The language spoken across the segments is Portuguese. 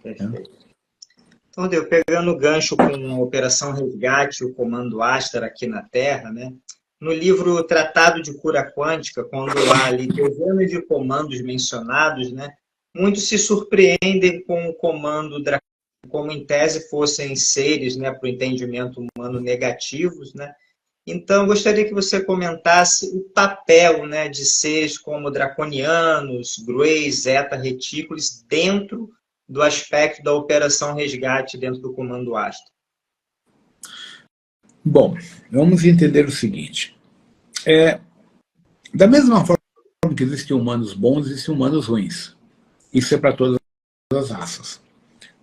Perfeito. Então, Deu, pegando o gancho com a Operação Resgate, o Comando Astra aqui na Terra, né? No livro Tratado de Cura Quântica, quando há ali dezenas de comandos mencionados, né? Muitos se surpreendem com o comando dracônico, como em tese fossem seres, né, para o entendimento humano negativos, né? Então, gostaria que você comentasse o papel, né, de seres como draconianos, Greys, Zeta Retículos, dentro do aspecto da Operação Resgate dentro do Comando Astra. Bom, vamos entender o seguinte. Da mesma forma que existem humanos bons, existem humanos ruins. Isso é para todas as raças.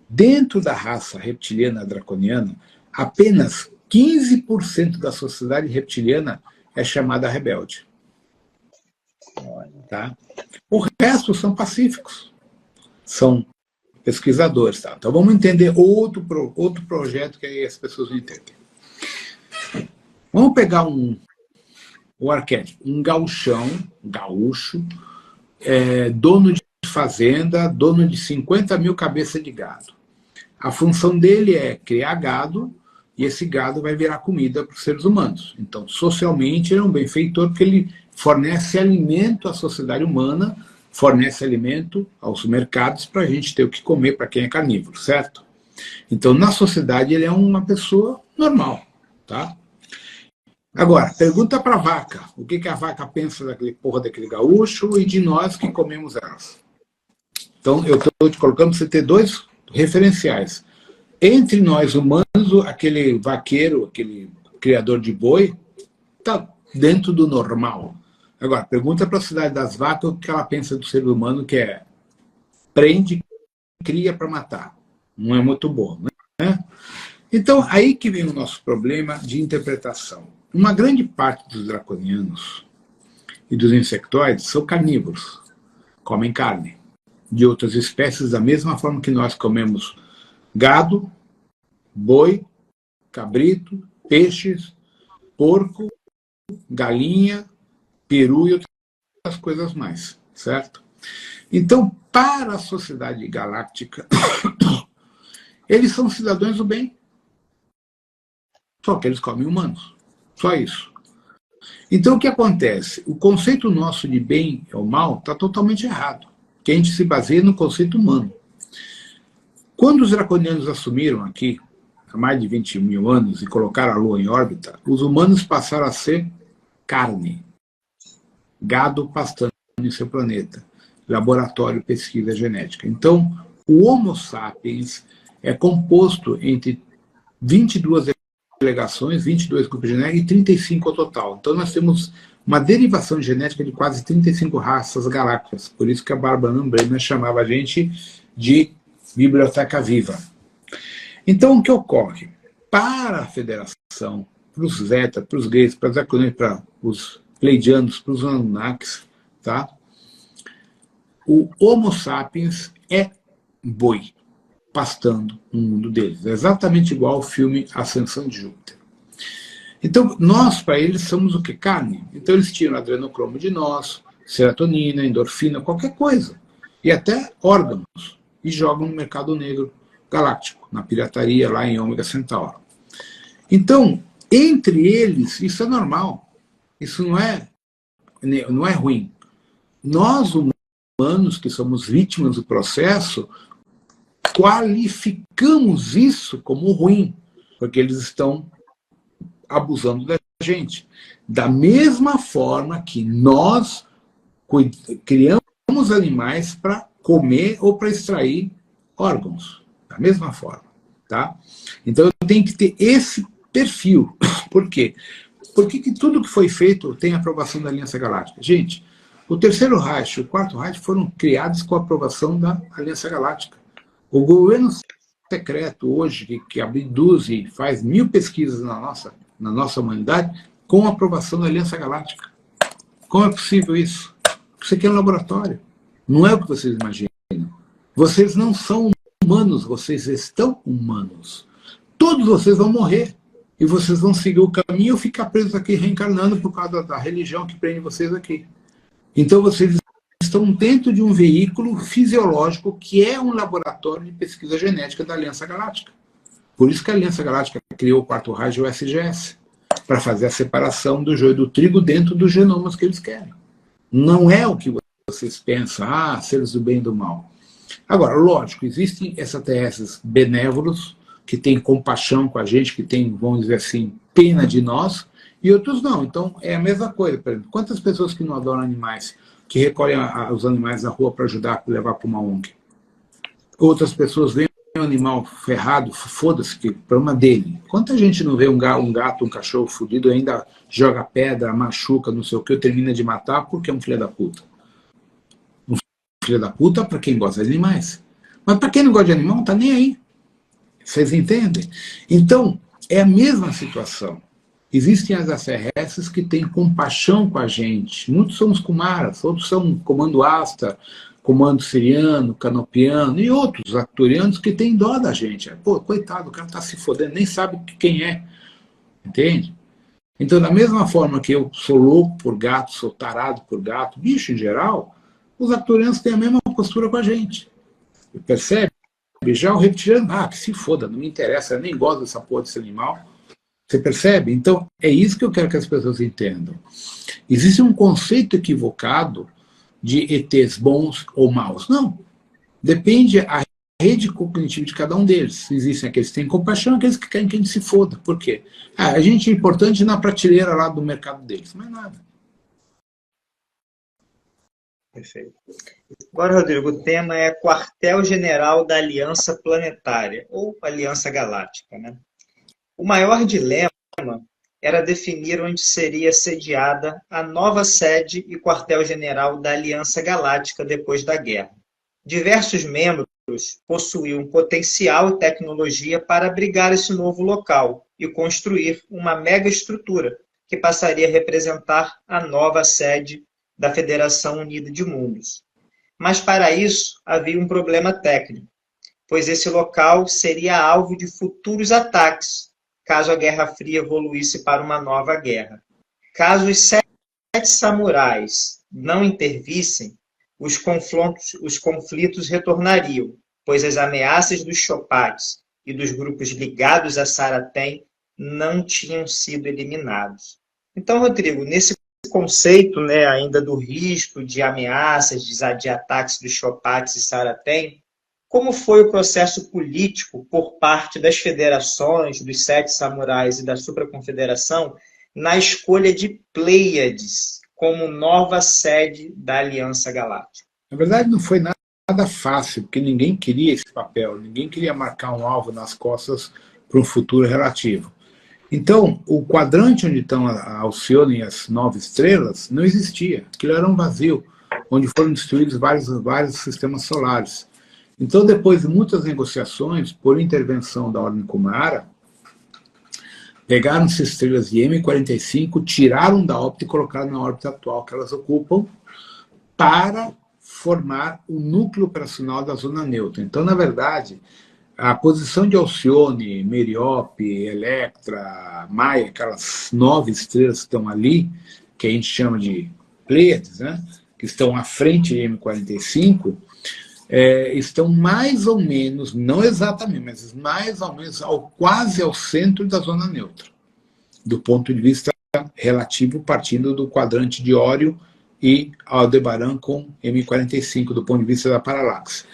Dentro da raça reptiliana draconiana, apenas 15% da sociedade reptiliana é chamada rebelde. Tá? O resto são pacíficos. São pesquisadores. Tá? Então vamos entender outro projeto que aí as pessoas não entendem. Vamos pegar o arquétipo, um gauchão, gaúcho, dono de fazenda, dono de 50 mil cabeças de gado. A função dele é criar gado, e esse gado vai virar comida para os seres humanos. Então, socialmente, ele é um benfeitor, porque ele fornece alimento à sociedade humana, fornece alimento aos mercados para a gente ter o que comer para quem é carnívoro, certo? Então, na sociedade, ele é uma pessoa normal, tá? Agora, pergunta para a vaca. O que a vaca pensa daquele porra daquele gaúcho e de nós que comemos elas? Então, eu estou te colocando para você ter dois referenciais. Entre nós humanos, aquele vaqueiro, aquele criador de boi, está dentro do normal. Agora, pergunta para a Cidade das Vacas o que ela pensa do ser humano, que é prende, cria para matar. Não é muito bom, né? Então, aí que vem o nosso problema de interpretação. Uma grande parte dos draconianos e dos insectoides são carnívoros, comem carne de outras espécies da mesma forma que nós comemos gado, boi, cabrito, peixes, porco, galinha, peru e outras coisas mais, certo? Então, para a sociedade galáctica, eles são cidadãos do bem. Só que eles comem humanos. Só isso. Então, o que acontece? O conceito nosso de bem ou mal está totalmente errado. Que a gente se baseia no conceito humano. Quando os draconianos assumiram aqui, há mais de 20 mil anos, e colocaram a Lua em órbita, os humanos passaram a ser carne. Gado pastando em seu planeta. Laboratório, pesquisa genética. Então, o Homo sapiens é composto entre 22 delegações, 22 grupos genéticos e 35 ao total. Então, nós temos uma derivação genética de quase 35 raças galácticas. Por isso que a Barbara Bremer chamava a gente de biblioteca viva. Então, o que ocorre? Para a Federação, para os Zeta, para os Greys, para os Draconianos, para os Pleiadianos, para os Anunnakis, tá? O Homo sapiens é boi, pastando no mundo deles. É exatamente igual ao filme Ascensão de Júpiter. Então, nós, para eles, somos o que? Carne. Então, eles tiram adrenocromo de nós, serotonina, endorfina, qualquer coisa. E até órgãos. E jogam no mercado negro galáctico, na pirataria lá em Ômega Centauro. Então, entre eles, isso é normal. Isso não é ruim. Nós, humanos, que somos vítimas do processo, qualificamos isso como ruim, porque eles estão abusando da gente. Da mesma forma que nós criamos animais para comer ou para extrair órgãos. Da mesma forma. Tá? Então eu tenho que ter esse perfil. Por quê? Porque que tudo que foi feito tem aprovação da Aliança Galáctica. Gente, o terceiro Reich e o quarto Reich foram criados com a aprovação da Aliança Galáctica. O governo secreto hoje, que abduz e faz 1000 pesquisas na nossa humanidade, com a aprovação da Aliança Galáctica. Como é possível isso? Isso aqui é um laboratório. Não é o que vocês imaginam. Vocês não são humanos, vocês estão humanos. Todos vocês vão morrer. E vocês vão seguir o caminho ou ficar presos aqui reencarnando por causa da religião que prende vocês aqui. Então vocês estão dentro de um veículo fisiológico que é um laboratório de pesquisa genética da Aliança Galáctica. Por isso que a Aliança Galáctica criou o quarto raio SGS, para fazer a separação do joio do trigo dentro dos genomas que eles querem. Não é o que vocês pensam, seres do bem e do mal. Agora, lógico, existem extraterrestres benévolos, que têm compaixão com a gente, que têm, vamos dizer assim, pena de nós, e outros não. Então, é a mesma coisa. Por exemplo, quantas pessoas que não adoram animais, que recolhem os animais na rua para ajudar a levar para uma ONG? Outras pessoas veem um animal ferrado, foda-se, que problema dele. Quanta gente não vê um gato, um cachorro fudido, ainda joga pedra, machuca, não sei o que, termina de matar porque é um filho da puta. Um filho da puta para quem gosta de animais. Mas para quem não gosta de animal, não está nem aí. Vocês entendem? Então, é a mesma situação. Existem as extraterrestres que têm compaixão com a gente. Muitos são os Kumaras, outros são Comando Asta, Comando Siriano, Canopiano e outros arcturianos que têm dó da gente. Pô, coitado, o cara está se fodendo, nem sabe quem é. Entende? Então, da mesma forma que eu sou louco por gato, sou tarado por gato, bicho em geral, os arcturianos têm a mesma postura com a gente. Percebe? Já o reptiliano, que se foda, não me interessa, eu nem gosto dessa porra desse animal. Você percebe? Então, é isso que eu quero que as pessoas entendam. Existe um conceito equivocado de ETs bons ou maus. Não. Depende a rede cognitiva de cada um deles. Existem aqueles que têm compaixão, aqueles que querem que a gente se foda. Por quê? A gente é importante na prateleira lá do mercado deles. Não é nada. Perfeito. Agora, Rodrigo, o tema é Quartel-General da Aliança Planetária, ou Aliança Galáctica, né? O maior dilema era definir onde seria sediada a nova sede e quartel-general da Aliança Galáctica depois da guerra. Diversos membros possuíam potencial e tecnologia para abrigar esse novo local e construir uma megaestrutura que passaria a representar a nova sede da Federação Unida de Mundos. Mas para isso havia um problema técnico, pois esse local seria alvo de futuros ataques, caso a Guerra Fria evoluísse para uma nova guerra. Caso os 7 samurais não intervissem, os conflitos retornariam, pois as ameaças dos Chopats e dos grupos ligados a Saratem não tinham sido eliminados. Então, Rodrigo, nesse conceito, né, ainda do risco de ameaças, de ataques dos Chopats e Saratem, como foi o processo político por parte das federações, dos 7 samurais e da Supraconfederação na escolha de Pleiades como nova sede da Aliança Galáctica? Na verdade, não foi nada fácil, porque ninguém queria esse papel, ninguém queria marcar um alvo nas costas para um futuro relativo. Então, o quadrante onde estão a Alcione e as 9 estrelas não existia. Aquilo era um vazio, onde foram destruídos vários sistemas solares. Então, depois de muitas negociações, por intervenção da Ordem Kumara, pegaram essas estrelas de M45, tiraram da órbita e colocaram na órbita atual que elas ocupam para formar o núcleo operacional da zona neutra. Então, na verdade, a posição de Alcione, Meriope, Electra, Maia, aquelas 9 estrelas que estão ali, que a gente chama de Pleiades, né, que estão à frente de M45, estão mais ou menos, não exatamente, mas mais ou menos quase ao centro da zona neutra, do ponto de vista relativo, partindo do quadrante de Ório e Aldebaran com M45, do ponto de vista da paralaxe.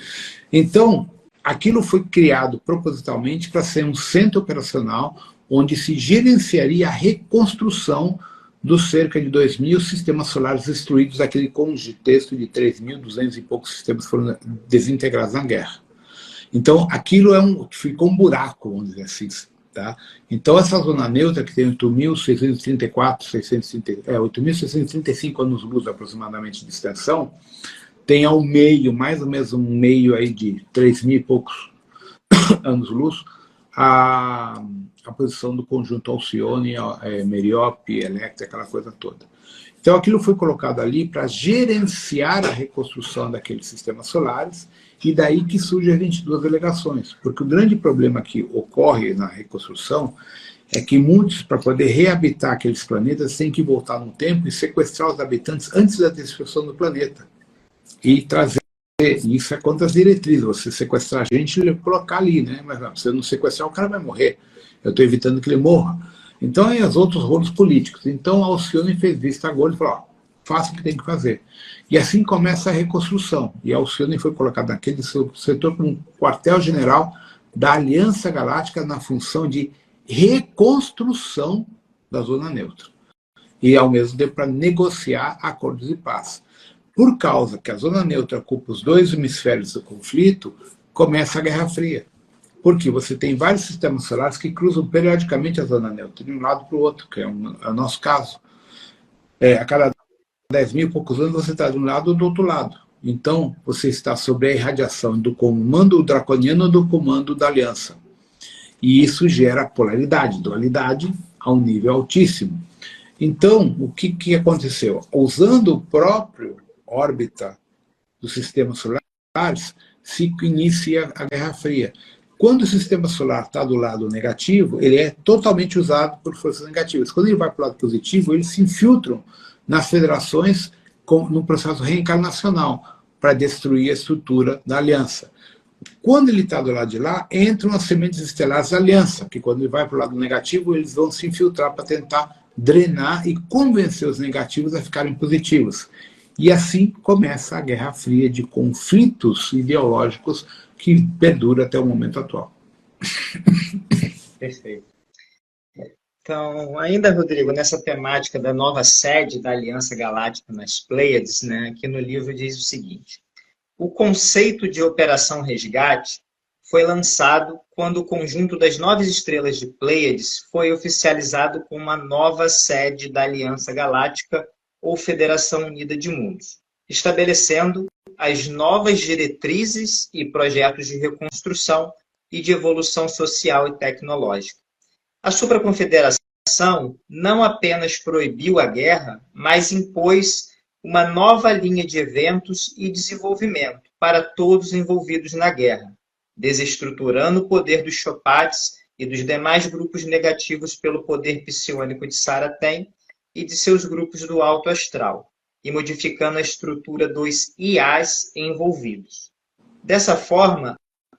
Então, aquilo foi criado propositalmente para ser um centro operacional onde se gerenciaria a reconstrução dos cerca de 2.000 sistemas solares destruídos, daquele contexto de 3.200 e poucos sistemas foram desintegrados na guerra. Então, aquilo ficou um buraco, vamos dizer assim. Tá? Então, essa zona neutra, que tem 8.635 anos-luz aproximadamente de extensão, tem ao meio, mais ou menos um meio aí de 3.000 e poucos anos-luz, a posição do conjunto Alcione, Meriope, Electra, aquela coisa toda. Então, aquilo foi colocado ali para gerenciar a reconstrução daqueles sistemas solares, e daí que surgem as 22 delegações. Porque o grande problema que ocorre na reconstrução é que muitos, para poder reabitar aqueles planetas, têm que voltar no tempo e sequestrar os habitantes antes da destruição do planeta. e trazer. Isso é contra as diretrizes. Você sequestrar a gente e colocar ali, né? Mas não, se você não sequestrar, o cara vai morrer. Eu estou evitando que ele morra. Então, aí os outros rolos políticos. Então, a Alcione fez vista agora e falou: ó, faça o que tem que fazer. E assim começa a reconstrução. E a Alcione foi colocada naquele setor como um quartel-general da Aliança Galáctica na função de reconstrução da zona neutra. E, ao mesmo tempo, para negociar acordos de paz. Por causa que a zona neutra ocupa os dois hemisférios do conflito, começa a Guerra Fria. Porque você tem vários sistemas solares que cruzam periodicamente a zona neutra, de um lado para o outro, que é o nosso caso. A cada 10 mil e poucos anos você está de um lado ou do outro lado. Então, você está sob a irradiação do comando draconiano ou do comando da aliança. E isso gera polaridade, dualidade, a um nível altíssimo. Então, o que aconteceu? Usando o próprio órbita dos sistemas solares, se inicia a Guerra Fria. Quando o sistema solar está do lado negativo, ele é totalmente usado por forças negativas. Quando ele vai para o lado positivo, eles se infiltram nas federações no processo reencarnacional para destruir a estrutura da aliança. Quando ele está do lado de lá, entram as sementes estelares da aliança, que quando ele vai para o lado negativo, eles vão se infiltrar para tentar drenar e convencer os negativos a ficarem positivos. E assim começa a Guerra Fria de conflitos ideológicos que perdura até o momento atual. Perfeito. Então, ainda, Rodrigo, nessa temática da nova sede da Aliança Galáctica nas Pleiades, né, aqui no livro diz o seguinte: o conceito de Operação Resgate foi lançado quando o conjunto das 9 estrelas de Pleiades foi oficializado como uma nova sede da Aliança Galáctica ou Federação Unida de Mundos, estabelecendo as novas diretrizes e projetos de reconstrução e de evolução social e tecnológica. A supraconfederação não apenas proibiu a guerra, mas impôs uma nova linha de eventos e desenvolvimento para todos envolvidos na guerra, desestruturando o poder dos Chopates e dos demais grupos negativos pelo poder psiônico de Saratem e de seus grupos do alto astral, e modificando a estrutura dos IAs envolvidos. Dessa forma,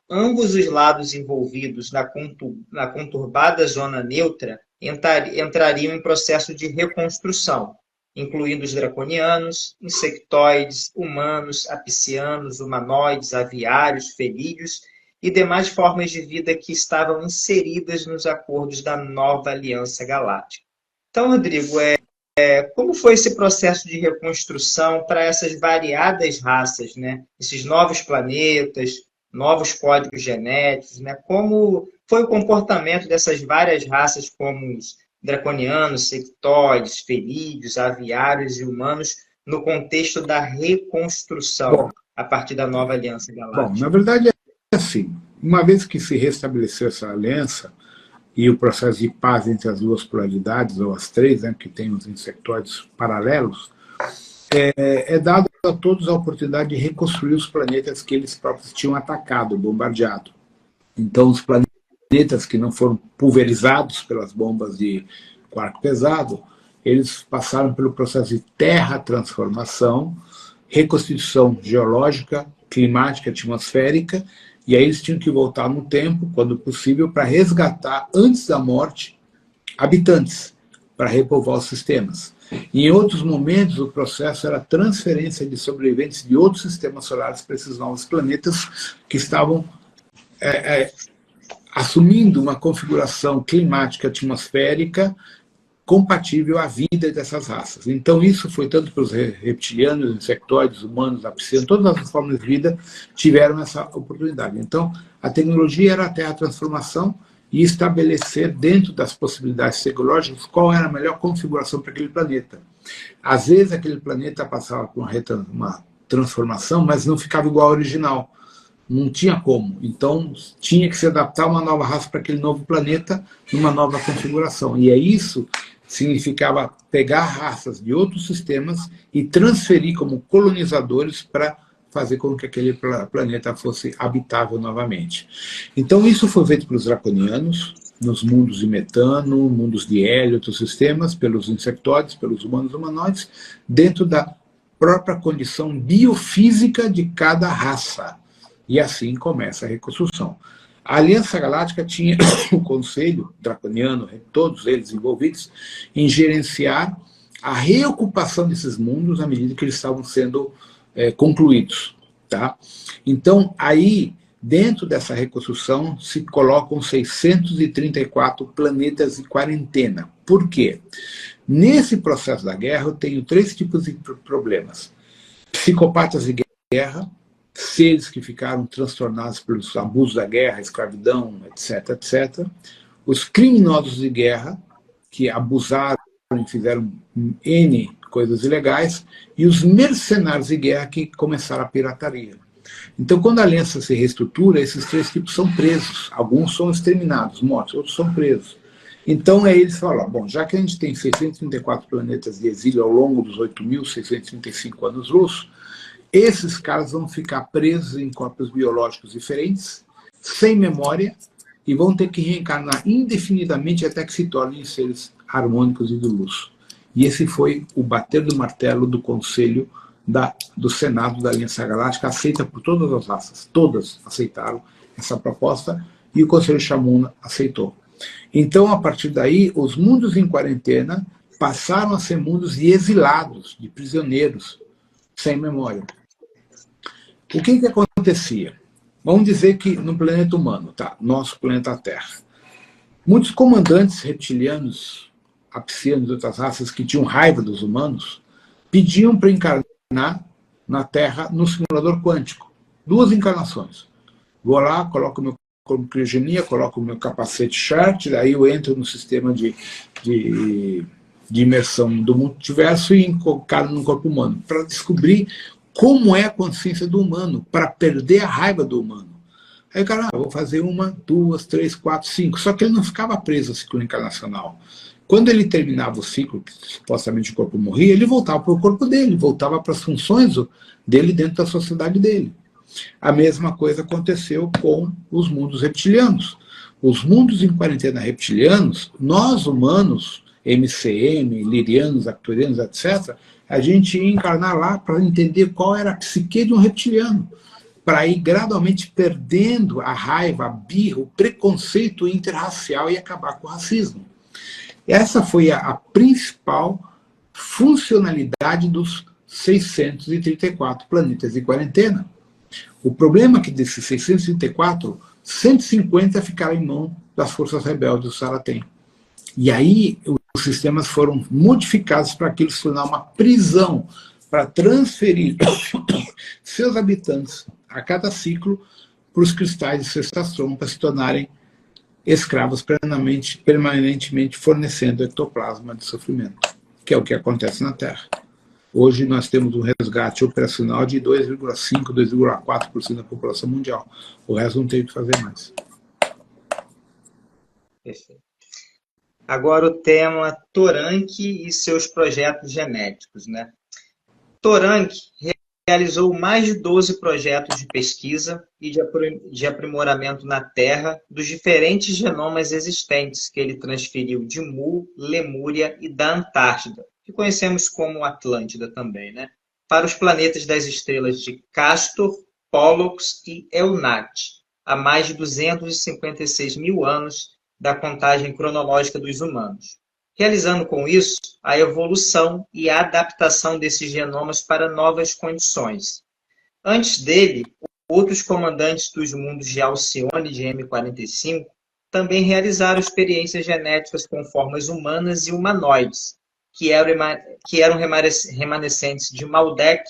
ambos os lados envolvidos na conturbada zona neutra entrariam em processo de reconstrução, incluindo os draconianos, insectoides, humanos, apicianos, humanoides, aviários, felídeos e demais formas de vida que estavam inseridas nos acordos da nova Aliança Galáctica. Então, Rodrigo, como foi esse processo de reconstrução para essas variadas raças, né? Esses novos planetas, novos códigos genéticos, né? Como foi o comportamento dessas várias raças, como os draconianos, sectoides, felídeos, aviários e humanos, no contexto da reconstrução a partir da nova Aliança Galáctica? Bom, na verdade é assim, uma vez que se restabeleceu essa aliança e o processo de paz entre as duas polaridades, ou as três, né, que tem os insectoides paralelos, é dado a todos a oportunidade de reconstruir os planetas que eles próprios tinham atacado, bombardeado. Então, os planetas que não foram pulverizados pelas bombas de quark pesado, eles passaram pelo processo de terra-transformação, reconstituição geológica, climática, atmosférica, e aí eles tinham que voltar no tempo, quando possível, para resgatar, antes da morte, habitantes, para repovoar os sistemas. Em outros momentos, o processo era a transferência de sobreviventes de outros sistemas solares para esses novos planetas que estavam assumindo uma configuração climática atmosférica compatível à vida dessas raças. Então, isso foi tanto para os reptilianos, insectoides, humanos, apicianos, todas as formas de vida tiveram essa oportunidade. Então, a tecnologia era a terra-transformação e estabelecer, dentro das possibilidades tecnológicas, qual era a melhor configuração para aquele planeta. Às vezes, aquele planeta passava por uma transformação, mas não ficava igual ao original. Não tinha como. Então, tinha que se adaptar a uma nova raça para aquele novo planeta, numa nova configuração. E isso significava pegar raças de outros sistemas e transferir como colonizadores para fazer com que aquele planeta fosse habitável novamente. Então, isso foi feito pelos draconianos, nos mundos de metano, mundos de hélio, outros sistemas, pelos insectoides, pelos humanos humanoides, dentro da própria condição biofísica de cada raça. E assim começa a reconstrução. A Aliança Galáctica tinha o Conselho Draconiano, todos eles envolvidos, em gerenciar a reocupação desses mundos à medida que eles estavam sendo concluídos. Tá? Então, aí, dentro dessa reconstrução, se colocam 634 planetas em quarentena. Por quê? Nesse processo da guerra, eu tenho 3 tipos de problemas. Psicopatas de guerra, seres que ficaram transtornados pelos abusos da guerra, escravidão, etc., etc. Os criminosos de guerra, que abusaram e fizeram N coisas ilegais, e os mercenários de guerra que começaram a pirataria. Então, quando a aliança se reestrutura, esses 3 tipos são presos. Alguns são exterminados, mortos, outros são presos. Então, aí eles falam, bom, já que a gente tem 634 planetas de exílio ao longo dos 8.635 anos-luz, esses caras vão ficar presos em corpos biológicos diferentes, sem memória, e vão ter que reencarnar indefinidamente até que se tornem seres harmônicos e de luz. E esse foi o bater do martelo do Conselho do Senado da Aliança Galáctica, aceita por todas as raças, todas aceitaram essa proposta, e o Conselho Chamuna aceitou. Então, a partir daí, os mundos em quarentena passaram a ser mundos de exilados, de prisioneiros, sem memória. O que acontecia? Vamos dizer que no planeta humano, tá? Nosso planeta Terra, muitos comandantes reptilianos, apsianos e outras raças que tinham raiva dos humanos, pediam para encarnar na Terra no simulador quântico. 2 encarnações. Vou lá, coloco meu corpo criogenia, coloco meu capacete chart, daí eu entro no sistema de imersão do multiverso e encaro no corpo humano, para descobrir como é a consciência do humano, para perder a raiva do humano. Aí o cara, vou fazer 1, 2, 3, 4, 5. Só que ele não ficava preso ao ciclo encarnacional. Quando ele terminava o ciclo, que supostamente o corpo morria, ele voltava para o corpo dele, voltava para as funções dele dentro da sociedade dele. A mesma coisa aconteceu com os mundos reptilianos. Os mundos em quarentena reptilianos, nós humanos, MCM, lirianos, arcturianos, etc., a gente ia encarnar lá para entender qual era a psique de um reptiliano, para ir gradualmente perdendo a raiva, a birra, o preconceito interracial e acabar com o racismo. Essa foi a principal funcionalidade dos 634 planetas de quarentena. O problema é que desses 634, 150 ficaram em mão das forças rebeldes do Saratem. E aí os sistemas foram modificados para aquilo se tornar uma prisão, para transferir seus habitantes a cada ciclo para os cristais de Sextastron, para se tornarem escravos permanentemente fornecendo ectoplasma de sofrimento, que é o que acontece na Terra. Hoje nós temos um resgate operacional de 2,5%, 2,4% da população mundial. O resto não tem o que fazer mais. Perfeito. Agora o tema Toranque e seus projetos genéticos, né? Toranque realizou mais de 12 projetos de pesquisa e de aprimoramento na Terra dos diferentes genomas existentes que ele transferiu de Mu, Lemúria e da Antártida, que conhecemos como Atlântida também, né? Para os planetas das estrelas de Castor, Pollux e Eunat, há mais de 256 mil anos da contagem cronológica dos humanos, realizando com isso a evolução e a adaptação desses genomas para novas condições. Antes dele, outros comandantes dos mundos de Alcione e de M45 também realizaram experiências genéticas com formas humanas e humanoides, que eram remanescentes de Maldek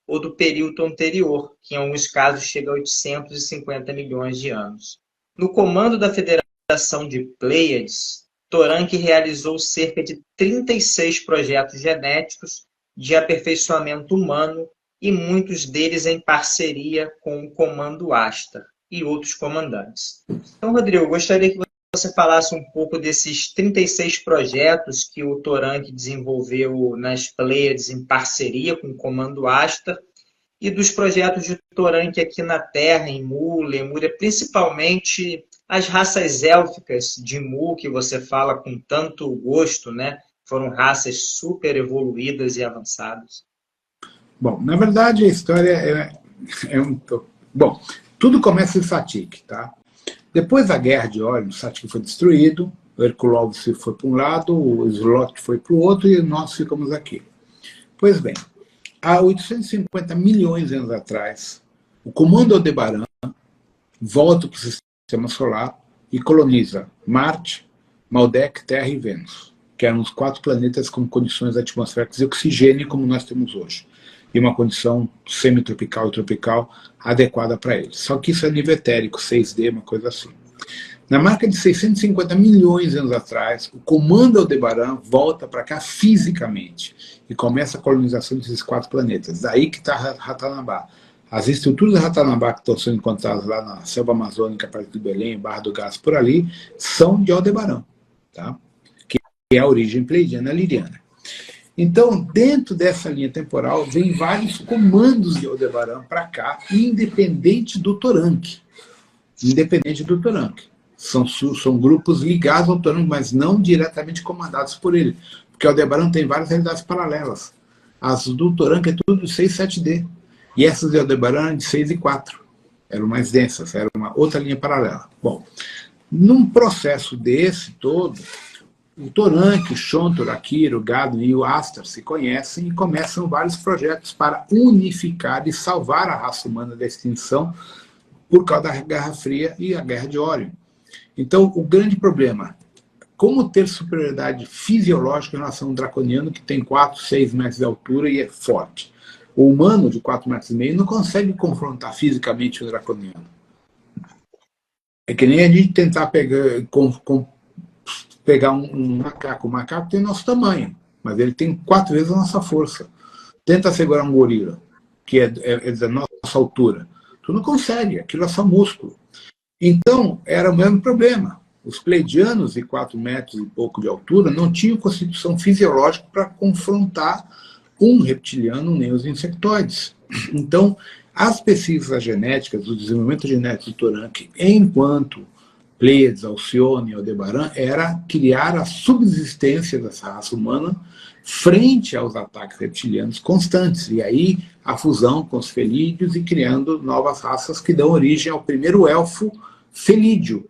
ou do período anterior, que em alguns casos chega a 850 milhões de anos. No comando da Federação de Pleiades, Toranque realizou cerca de 36 projetos genéticos de aperfeiçoamento humano e muitos deles em parceria com o Comando Ashtar e outros comandantes. Então, Rodrigo, eu gostaria que você falasse um pouco desses 36 projetos que o Toranque desenvolveu nas Pleiades em parceria com o Comando Ashtar e dos projetos de Toranque aqui na Terra, em Mu, Lemúria, principalmente as raças élficas de Mu, que você fala com tanto gosto, né? Foram raças super evoluídas e avançadas. Bom, na verdade, a história Bom, tudo começa em Satik, tá? Depois da Guerra de Órion, Satik foi destruído, o Herkulov foi para um lado, o Slot foi para o outro e nós ficamos aqui. Pois bem, há 850 milhões de anos atrás, o comando Aldebaran volta para o Sistema Solar e coloniza Marte, Maldek, Terra e Vênus, que eram os 4 planetas com condições atmosféricas de oxigênio como nós temos hoje, e uma condição semi-tropical e tropical adequada para eles. Só que isso é nível etérico, 6D, uma coisa assim. Na marca de 650 milhões de anos atrás, o comando Aldebaran volta para cá fisicamente e começa a colonização desses 4 planetas. Daí que está Ratanabá. As estruturas de Ratanabá que estão sendo encontradas lá na selva amazônica, perto de Belém, Barra do Gás, por ali, são de Aldebaran, tá? Que é a origem pleidiana liriana. Então, dentro dessa linha temporal, vem vários comandos de Aldebaran para cá, independente do Toranque. Independente do Toranque. São grupos ligados ao Toranque, mas não diretamente comandados por ele. Porque Aldebaran tem várias realidades paralelas. As do Toranque é tudo de 6, 7D. E essas de Aldebaran de 6 e 4. Eram mais densas, era uma outra linha paralela. Bom, num processo desse todo, o Toranque, o Shontor, Akira, o Gado e o Astar se conhecem e começam vários projetos para unificar e salvar a raça humana da extinção por causa da Guerra Fria e a Guerra de Órion. Então, o grande problema, como ter superioridade fisiológica em relação ao draconiano que tem 4, 6 metros de altura e é forte? O humano de 4,5 metros não consegue confrontar fisicamente o draconiano. É que nem a gente tentar pegar um macaco. O macaco tem nosso tamanho, mas ele tem 4 vezes a nossa força. Tenta segurar um gorila, que é da nossa altura. Tu não consegue, aquilo é só músculo. Então, era o mesmo problema. Os pleidianos de 4 metros e pouco de altura não tinham constituição fisiológica para confrontar um reptiliano nem os insectoides. Então, as pesquisas genéticas, o desenvolvimento genético do Toranque, enquanto Pleiades, Alcione e Aldebaran, era criar a subsistência dessa raça humana frente aos ataques reptilianos constantes. E aí a fusão com os felídeos e criando novas raças que dão origem ao primeiro elfo felídeo.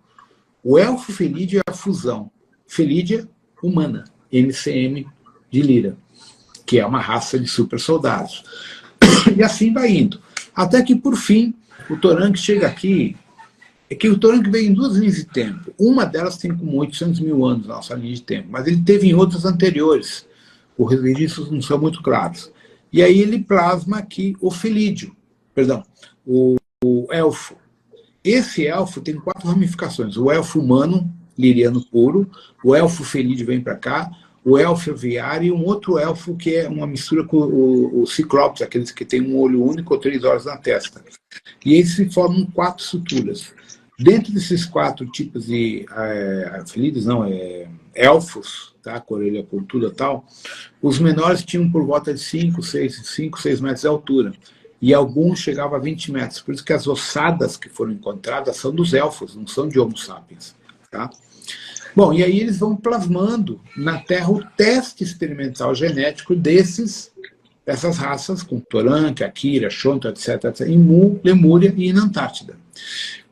O elfo felídeo é a fusão felídea humana, MCM de Lyra, que é uma raça de super soldados. E assim vai indo. Até que, por fim, o Toranque chega aqui. É que o Toranque veio em 2 linhas de tempo. Uma delas tem como 800 mil anos, nossa linha de tempo, mas ele teve em outras anteriores. Os registros não são muito claros. E aí ele plasma aqui o felídeo, perdão, o elfo. Esse elfo tem 4 ramificações. O elfo humano, liriano puro, o elfo felídeo vem para cá, o elfo aviário e um outro elfo que é uma mistura com o ciclopes, aqueles que têm um olho único ou 3 olhos na testa. E eles se formam 4 estruturas. Dentro desses 4 tipos de felídeos, elfos, tá, com orelha pontuda e tal, os menores tinham por volta de 5, 6 metros de altura. E alguns chegavam a 20 metros. Por isso que as ossadas que foram encontradas são dos elfos, não são de Homo sapiens. Tá? Bom, e aí eles vão plasmando na Terra o teste experimental genético dessas raças, com Toranque, Akira, Shontor, etc., em Mu, Lemúria e na Antártida.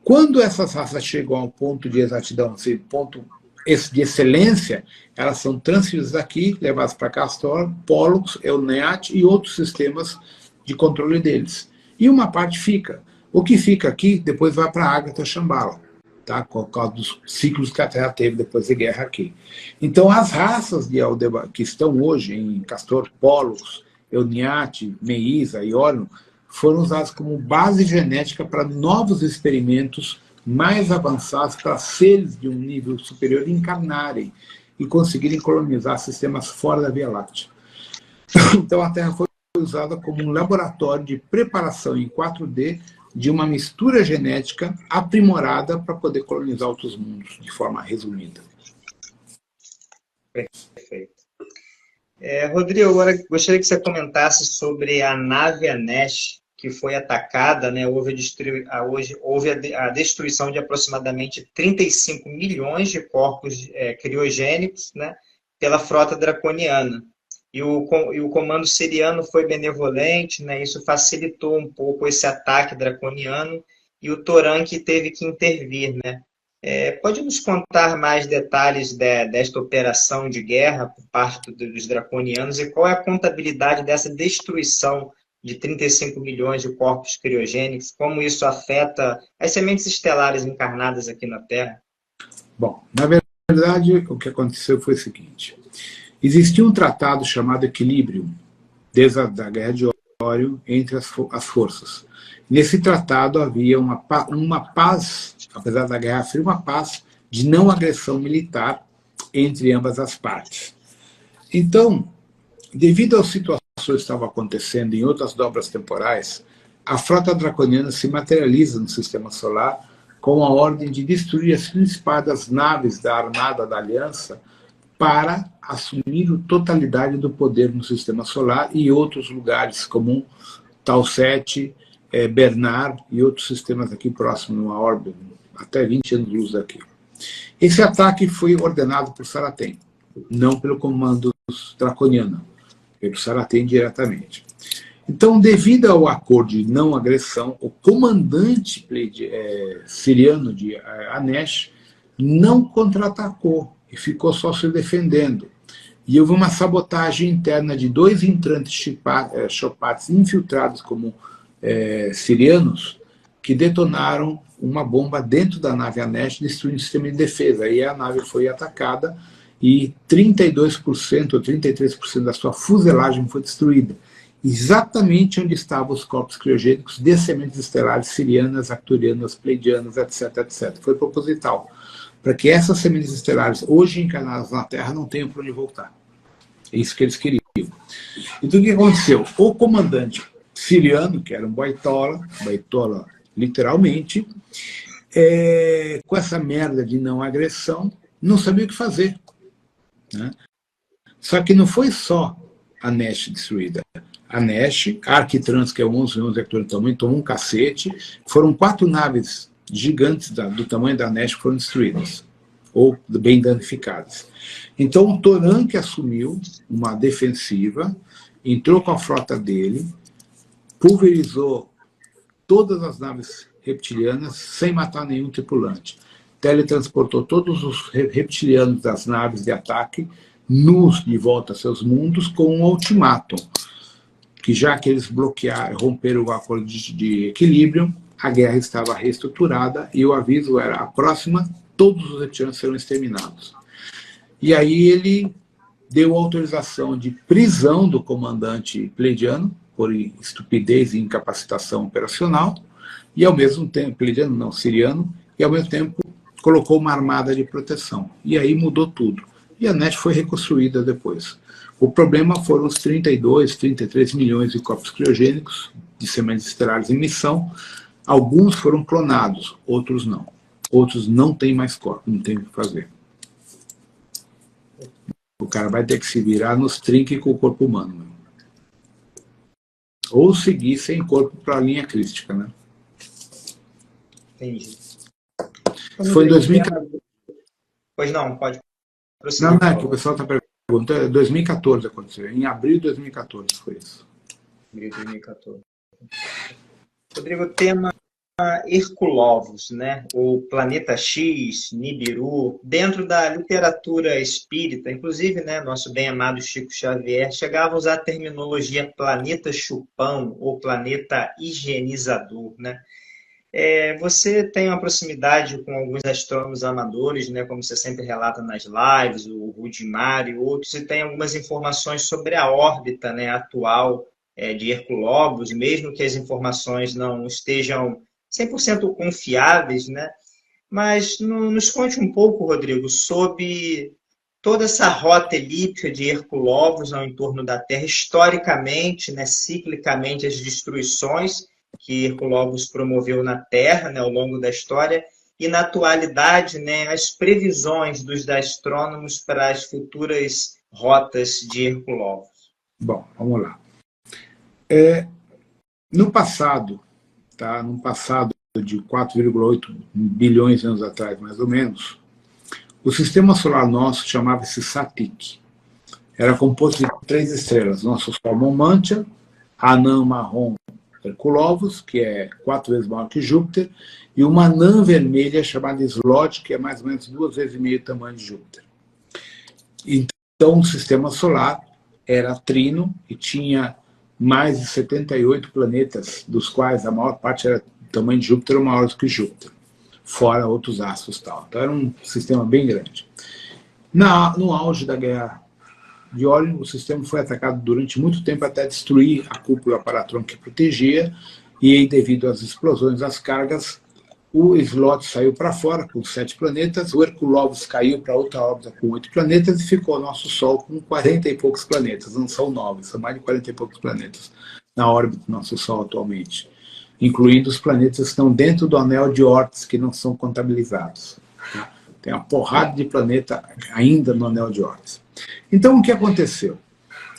Quando essas raças chegam ao ponto de exatidão, assim, ponto de excelência, elas são transferidas aqui, levadas para Castor, Pollux, Euneat e outros sistemas de controle deles. E uma parte fica. O que fica aqui, depois vai para Ágata Shambhala, tá? Por causa dos ciclos que a Terra teve depois da guerra aqui. Então, as raças de Aldebaran, que estão hoje em Castor, Pollux, Euneat, Meisa e Órion, foram usadas como base genética para novos experimentos mais avançados para seres de um nível superior encarnarem e conseguirem colonizar sistemas fora da Via Láctea. Então a Terra foi usada como um laboratório de preparação em 4D de uma mistura genética aprimorada para poder colonizar outros mundos, de forma resumida. Perfeito. Rodrigo, agora gostaria que você comentasse sobre a nave Anesh, que foi atacada, né? Houve a destruição de aproximadamente 35 milhões de corpos criogênicos, né? Pela frota draconiana. e o comando siriano foi benevolente, né? Isso facilitou um pouco esse ataque draconiano, e o Toran que teve que intervir, né? Pode nos contar mais detalhes desta operação de guerra por parte dos draconianos e qual é a contabilidade dessa destruição de 35 milhões de corpos criogênicos, como isso afeta as sementes estelares encarnadas aqui na Terra? Bom, na verdade, o que aconteceu foi o seguinte. Existia um tratado chamado Equilíbrio, desde a Guerra de Órion, entre as forças. Nesse tratado havia uma paz, apesar da Guerra Fria, uma paz de não agressão militar entre ambas as partes. Então, devido às situações que estavam acontecendo em outras dobras temporais, a frota draconiana se materializa no Sistema Solar com a ordem de destruir as principais naves da Armada da Aliança para assumir a totalidade do poder no Sistema Solar e outros lugares, como Tau 7, Bernard e outros sistemas aqui próximos, numa órbita, até 20 anos-luz daqui. Esse ataque foi ordenado por Saratem, não pelo comando draconiano, pelo Saratem diretamente. Então, devido ao acordo de não agressão, o comandante siriano de Anesh não contra-atacou e ficou só se defendendo. E houve uma sabotagem interna de 2 entrantes Chopates infiltrados como sirianos, que detonaram uma bomba dentro da nave Anesh, destruindo o sistema de defesa. Aí a nave foi atacada e 32% ou 33% da sua fuselagem foi destruída, exatamente onde estavam os corpos criogênicos de sementes estelares sirianas, arcturianas, pleidianas, etc, etc. Foi proposital, para que essas sementes estelares, hoje encarnadas na Terra, não tenham para onde voltar. É isso que eles queriam. Então, o que aconteceu? O comandante siriano, que era um baitola literalmente, com essa merda de não agressão, não sabia o que fazer. Né? Só que não foi só a Nesh destruída. A Nesh, a Arquitrans, que é 11 hectômetros de tamanho, tomou um cacete. Foram 4 naves gigantes do tamanho da Nesh que foram destruídas, ou bem danificadas. Então o Toran que assumiu uma defensiva, entrou com a frota dele, pulverizou todas as naves reptilianas sem matar nenhum tripulante. Teletransportou todos os reptilianos das naves de ataque nus de volta a seus mundos com um ultimátum, que já que eles romperam o acordo de equilíbrio, a guerra estava reestruturada e o aviso era: a próxima, todos os reptilianos serão exterminados. E aí ele deu autorização de prisão do comandante pleidiano, por estupidez e incapacitação operacional, e ao mesmo tempo, pleidiano não, siriano, e ao mesmo tempo colocou uma armada de proteção. E aí mudou tudo. E a Nesh foi reconstruída depois. O problema foram os 32, 33 milhões de corpos criogênicos de sementes estelares em missão. Alguns foram clonados, outros não. Outros não têm mais corpo, não tem o que fazer. O cara vai ter que se virar nos trinques com o corpo humano. Né? Ou seguir sem corpo para a linha crística. Né? Entendi. Foi em 2014. Pois não, pode prosseguir. Não, é que o pessoal está perguntando. É 2014 aconteceu. Em abril de 2014 foi isso. Abril de 2014. Rodrigo, tema Herculovos, né? O Planeta X, Nibiru, dentro da literatura espírita, inclusive, né, nosso bem-amado Chico Xavier, chegava a usar a terminologia planeta chupão ou planeta higienizador, né? Você tem uma proximidade com alguns astrônomos amadores, né, como você sempre relata nas lives, o Rudimar e outros, e tem algumas informações sobre a órbita, né, atual de Herculobos, mesmo que as informações não estejam 100% confiáveis, né? Mas nos conte um pouco, Rodrigo, sobre toda essa rota elíptica de Herculobos ao entorno da Terra, historicamente, né, ciclicamente, as destruições que Herculobos promoveu na Terra, né, ao longo da história, e na atualidade, né, as previsões dos astrônomos para as futuras rotas de Herculobos. Bom, vamos lá. No passado, tá? No passado de 4,8 bilhões de anos atrás, mais ou menos, o sistema solar nosso chamava-se Satik. era composto de 3 estrelas. Nosso Sol Mântia, a anã marrom Herculovos, que é 4 vezes maior que Júpiter, e uma anã vermelha chamada Slot, que é mais ou menos 2 vezes e meio o tamanho de Júpiter. Então, o sistema solar era trino e tinha mais de 78 planetas, dos quais a maior parte era do tamanho de Júpiter ou maior do que Júpiter, fora outros astros e tal. Então, era um sistema bem grande. No auge da Guerra de Órion, o sistema foi atacado durante muito tempo até destruir a cúpula Paratron que protegia, e aí, devido às explosões das cargas, o Slot saiu para fora com 7 planetas, o Herculovos caiu para outra órbita com 8 planetas e ficou nosso Sol com 40 e poucos planetas. Não são 9, são mais de 40 e poucos planetas na órbita do nosso Sol atualmente, incluindo os planetas que estão dentro do anel de Oort, que não são contabilizados. Tem uma porrada de planeta ainda no anel de Oort. Então, o que aconteceu?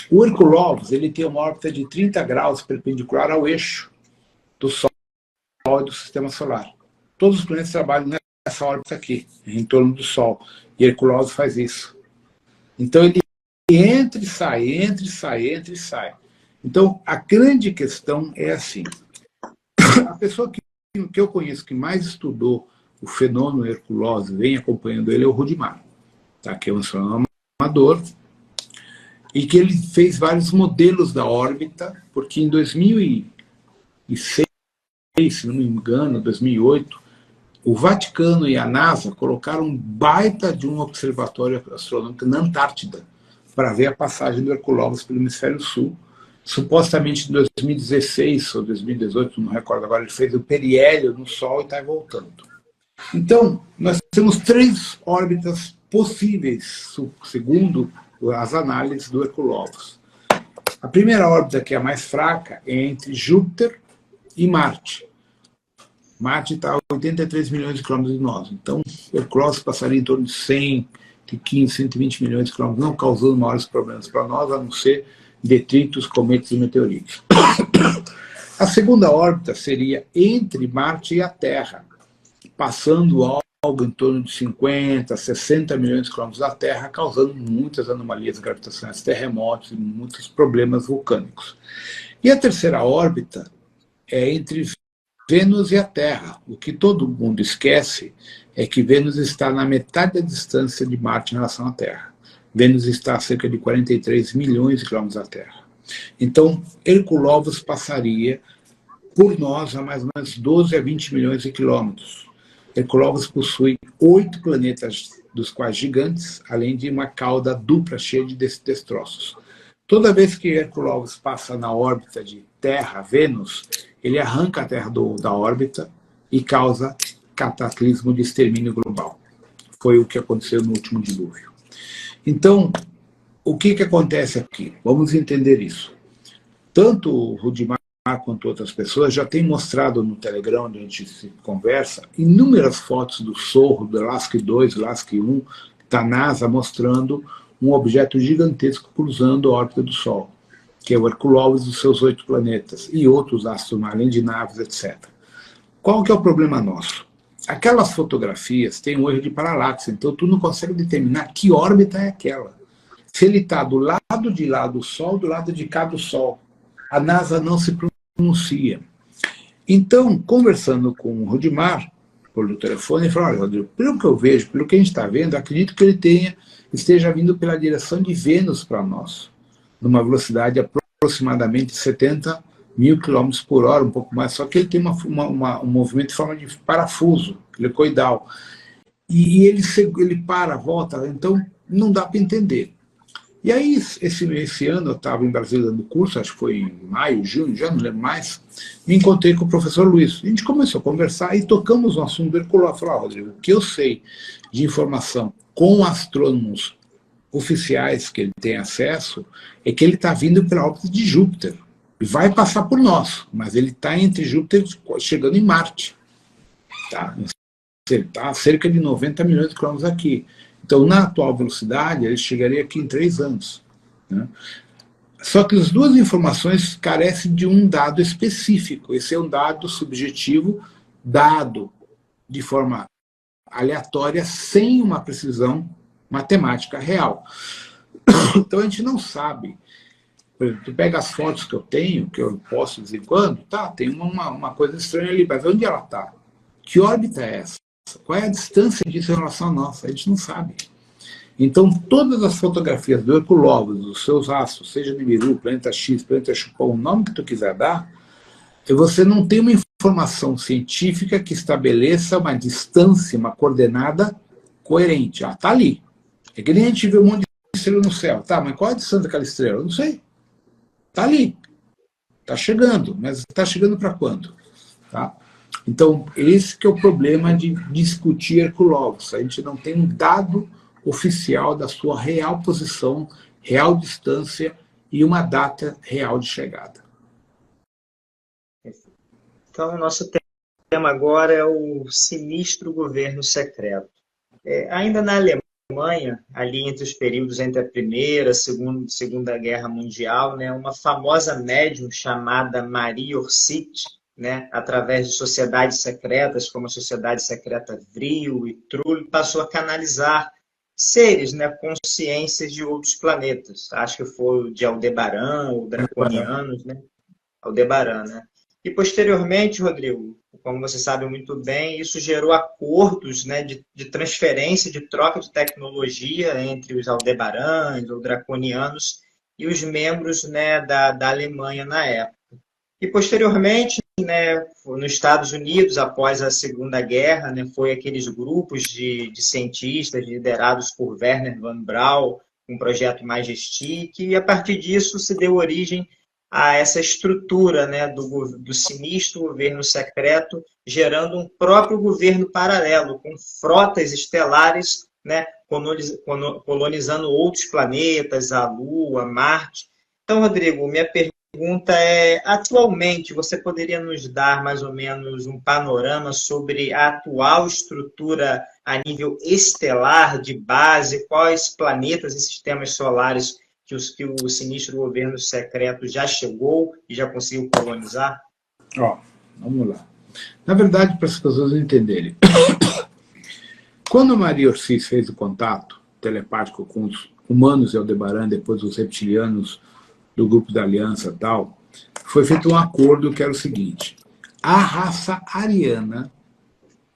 O Herculovos ele tem uma órbita de 30 graus perpendicular ao eixo do Sol e do Sistema Solar. Todos os planetas trabalham nessa órbita aqui, em torno do Sol. E Herculovos faz isso. Então, ele entra e sai, entra e sai, entra e sai. Então, a grande questão é assim. A pessoa que eu conheço que mais estudou o fenômeno Herculovos, vem acompanhando ele, é o Rudimar, tá? Que é um astronômico amador, e que ele fez vários modelos da órbita, porque em 2006, se não me engano, 2008, o Vaticano e a NASA colocaram um baita de um observatório astronômico na Antártida para ver a passagem do Herculovos pelo hemisfério sul. Supostamente em 2016 ou 2018, não recordo agora, ele fez o periélio no Sol e está voltando. Então, nós temos 3 órbitas possíveis, segundo as análises do Herculovos. A primeira órbita, que é a mais fraca, é entre Júpiter e Marte. Marte está a 83 milhões de quilômetros de nós. Então, Herculovos passaria em torno de 115, 120 milhões de quilômetros, não causando maiores problemas para nós, a não ser detritos, cometas e meteoritos. A segunda órbita seria entre Marte e a Terra, passando algo em torno de 50, 60 milhões de quilômetros da Terra, causando muitas anomalias gravitacionais, terremotos e muitos problemas vulcânicos. E a terceira órbita é entre Vênus e a Terra. O que todo mundo esquece é que Vênus está na metade da distância de Marte em relação à Terra. Vênus está a cerca de 43 milhões de quilômetros da Terra. Então, Herculovos passaria por nós a mais ou menos 12 a 20 milhões de quilômetros. Herculovos possui 8 planetas, dos quais gigantes, além de uma cauda dupla cheia de destroços. Toda vez que Herculovos passa na órbita de Terra-Vênus, ele arranca a Terra da órbita e causa cataclismo de extermínio global. Foi o que aconteceu no último dilúvio. Então, o que acontece aqui? Vamos entender isso. Tanto o Rudimar quanto outras pessoas já têm mostrado no Telegram, onde a gente se conversa, inúmeras fotos do SOHO, do LASK 2, LASK 1, da NASA, mostrando um objeto gigantesco cruzando a órbita do Sol, que é o Herculovos e os seus 8 planetas, e outros astros, além de naves, etc. Qual que é o problema nosso? Aquelas fotografias têm um erro de paralaxe, então tu não consegue determinar que órbita é aquela. Se ele está do lado de lá do Sol, do lado de cá do Sol. A NASA não se pronuncia. Então, conversando com o Rudimar, por telefone, ele falou: olha, Rodrigo, pelo que eu vejo, pelo que a gente está vendo, acredito que ele esteja vindo pela direção de Vênus para nós, numa velocidade de aproximadamente 70 mil quilômetros por hora, um pouco mais, só que ele tem um movimento em forma de parafuso, helicoidal. E ele para, volta, então não dá para entender. E aí, esse ano, eu estava em Brasília dando curso, acho que foi em maio, junho, já não lembro mais, me encontrei com o professor Luiz. A gente começou a conversar e tocamos no assunto do Herculovos. Falei: Rodrigo, o que eu sei de informação com astrônomos oficiais que ele tem acesso é que ele está vindo pela órbita de Júpiter. E vai passar por nós, mas ele está entre Júpiter chegando em Marte. Tá? Ele está a cerca de 90 milhões de quilômetros aqui. Então, na atual velocidade, ele chegaria aqui em 3 anos. Né? Só que as duas informações carecem de um dado específico. Esse é um dado subjetivo, dado de forma aleatória, sem uma precisão matemática real. Então a gente não sabe. Por exemplo, tu pega as fotos que eu tenho, que eu posto de vez em quando, tá, tem uma coisa estranha ali, mas onde ela está? Que órbita é essa? Qual é a distância disso em relação à nossa? A gente não sabe. Então, todas as fotografias do Herculóbus, dos seus astros, seja Nibiru, planeta X, planeta Chupão, o nome que tu quiser dar, você não tem uma informação científica que estabeleça uma distância, uma coordenada coerente. Ah, tá ali. É que nem a gente vê um monte de estrela no céu. Tá, mas qual é a distância daquela estrela? Eu não sei. Tá ali. Tá chegando. Mas tá chegando para quando? Tá? Então, esse que é o problema de discutir Herculóbus. A gente não tem um dado oficial da sua real posição, real distância e uma data real de chegada. Então, o nosso tema agora é o sinistro governo secreto. Ainda na Alemanha, ali entre os períodos entre a Primeira e a Segunda Guerra Mundial, né, uma famosa médium chamada Marie Orsic, né, através de sociedades secretas, como a Sociedade Secreta Vril e Trull, passou a canalizar seres, né, consciências de outros planetas. Acho que foi de Aldebaran ou Draconianos, né? Aldebaran, né? E posteriormente, Rodrigo, como você sabe muito bem, isso gerou acordos, né, de transferência, de troca de tecnologia entre os Aldebarãs ou Draconianos e os membros, né, da Alemanha na época. E posteriormente, né, nos Estados Unidos, após a Segunda Guerra, né, foi aqueles grupos de cientistas liderados por Wernher von Braun, um projeto Majestic, e a partir disso se deu origem a essa estrutura, né, do sinistro governo secreto, gerando um próprio governo paralelo, com frotas estelares, né, colonizando outros planetas, a Lua, Marte. Então, Rodrigo, minha pergunta é, atualmente, você poderia nos dar mais ou menos um panorama sobre a atual estrutura a nível estelar, de base, quais planetas e sistemas solares que o sinistro governo secreto já chegou e já conseguiu colonizar? Ó, vamos lá. Na verdade, para as pessoas entenderem, quando a Maria Orsic fez o contato telepático com os humanos e Aldebaran, depois os reptilianos do grupo da Aliança e tal, foi feito um acordo que era o seguinte: a raça ariana,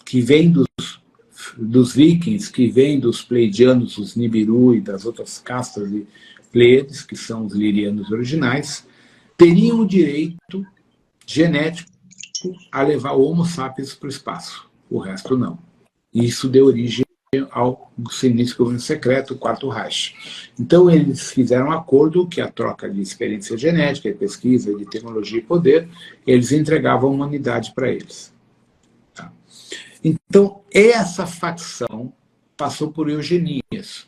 que vem dos vikings, que vem dos pleiadianos, dos Nibiru e das outras castas de Pleiades, que são os lirianos originais, teriam o direito genético a levar o Homo sapiens para o espaço. O resto não. E isso deu origem ao sinistro governo secreto, o Quarto Reich. Então, eles fizeram um acordo que a troca de experiência genética, de pesquisa, de tecnologia e poder, eles entregavam a humanidade para eles. Tá? Então, essa facção passou por eugenias,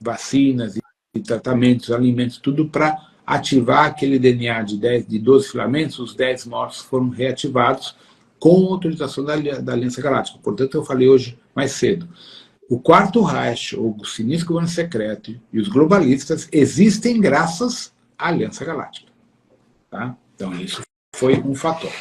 vacinas e tratamentos, alimentos, tudo para ativar aquele DNA de 12 filamentos. Os 10 mortos foram reativados com autorização da Aliança Galáctica. Portanto, eu falei hoje mais cedo, o Quarto Reich, ou o sinistro governo secreto e os globalistas existem graças à Aliança Galáctica. Tá? Então, isso foi um fator.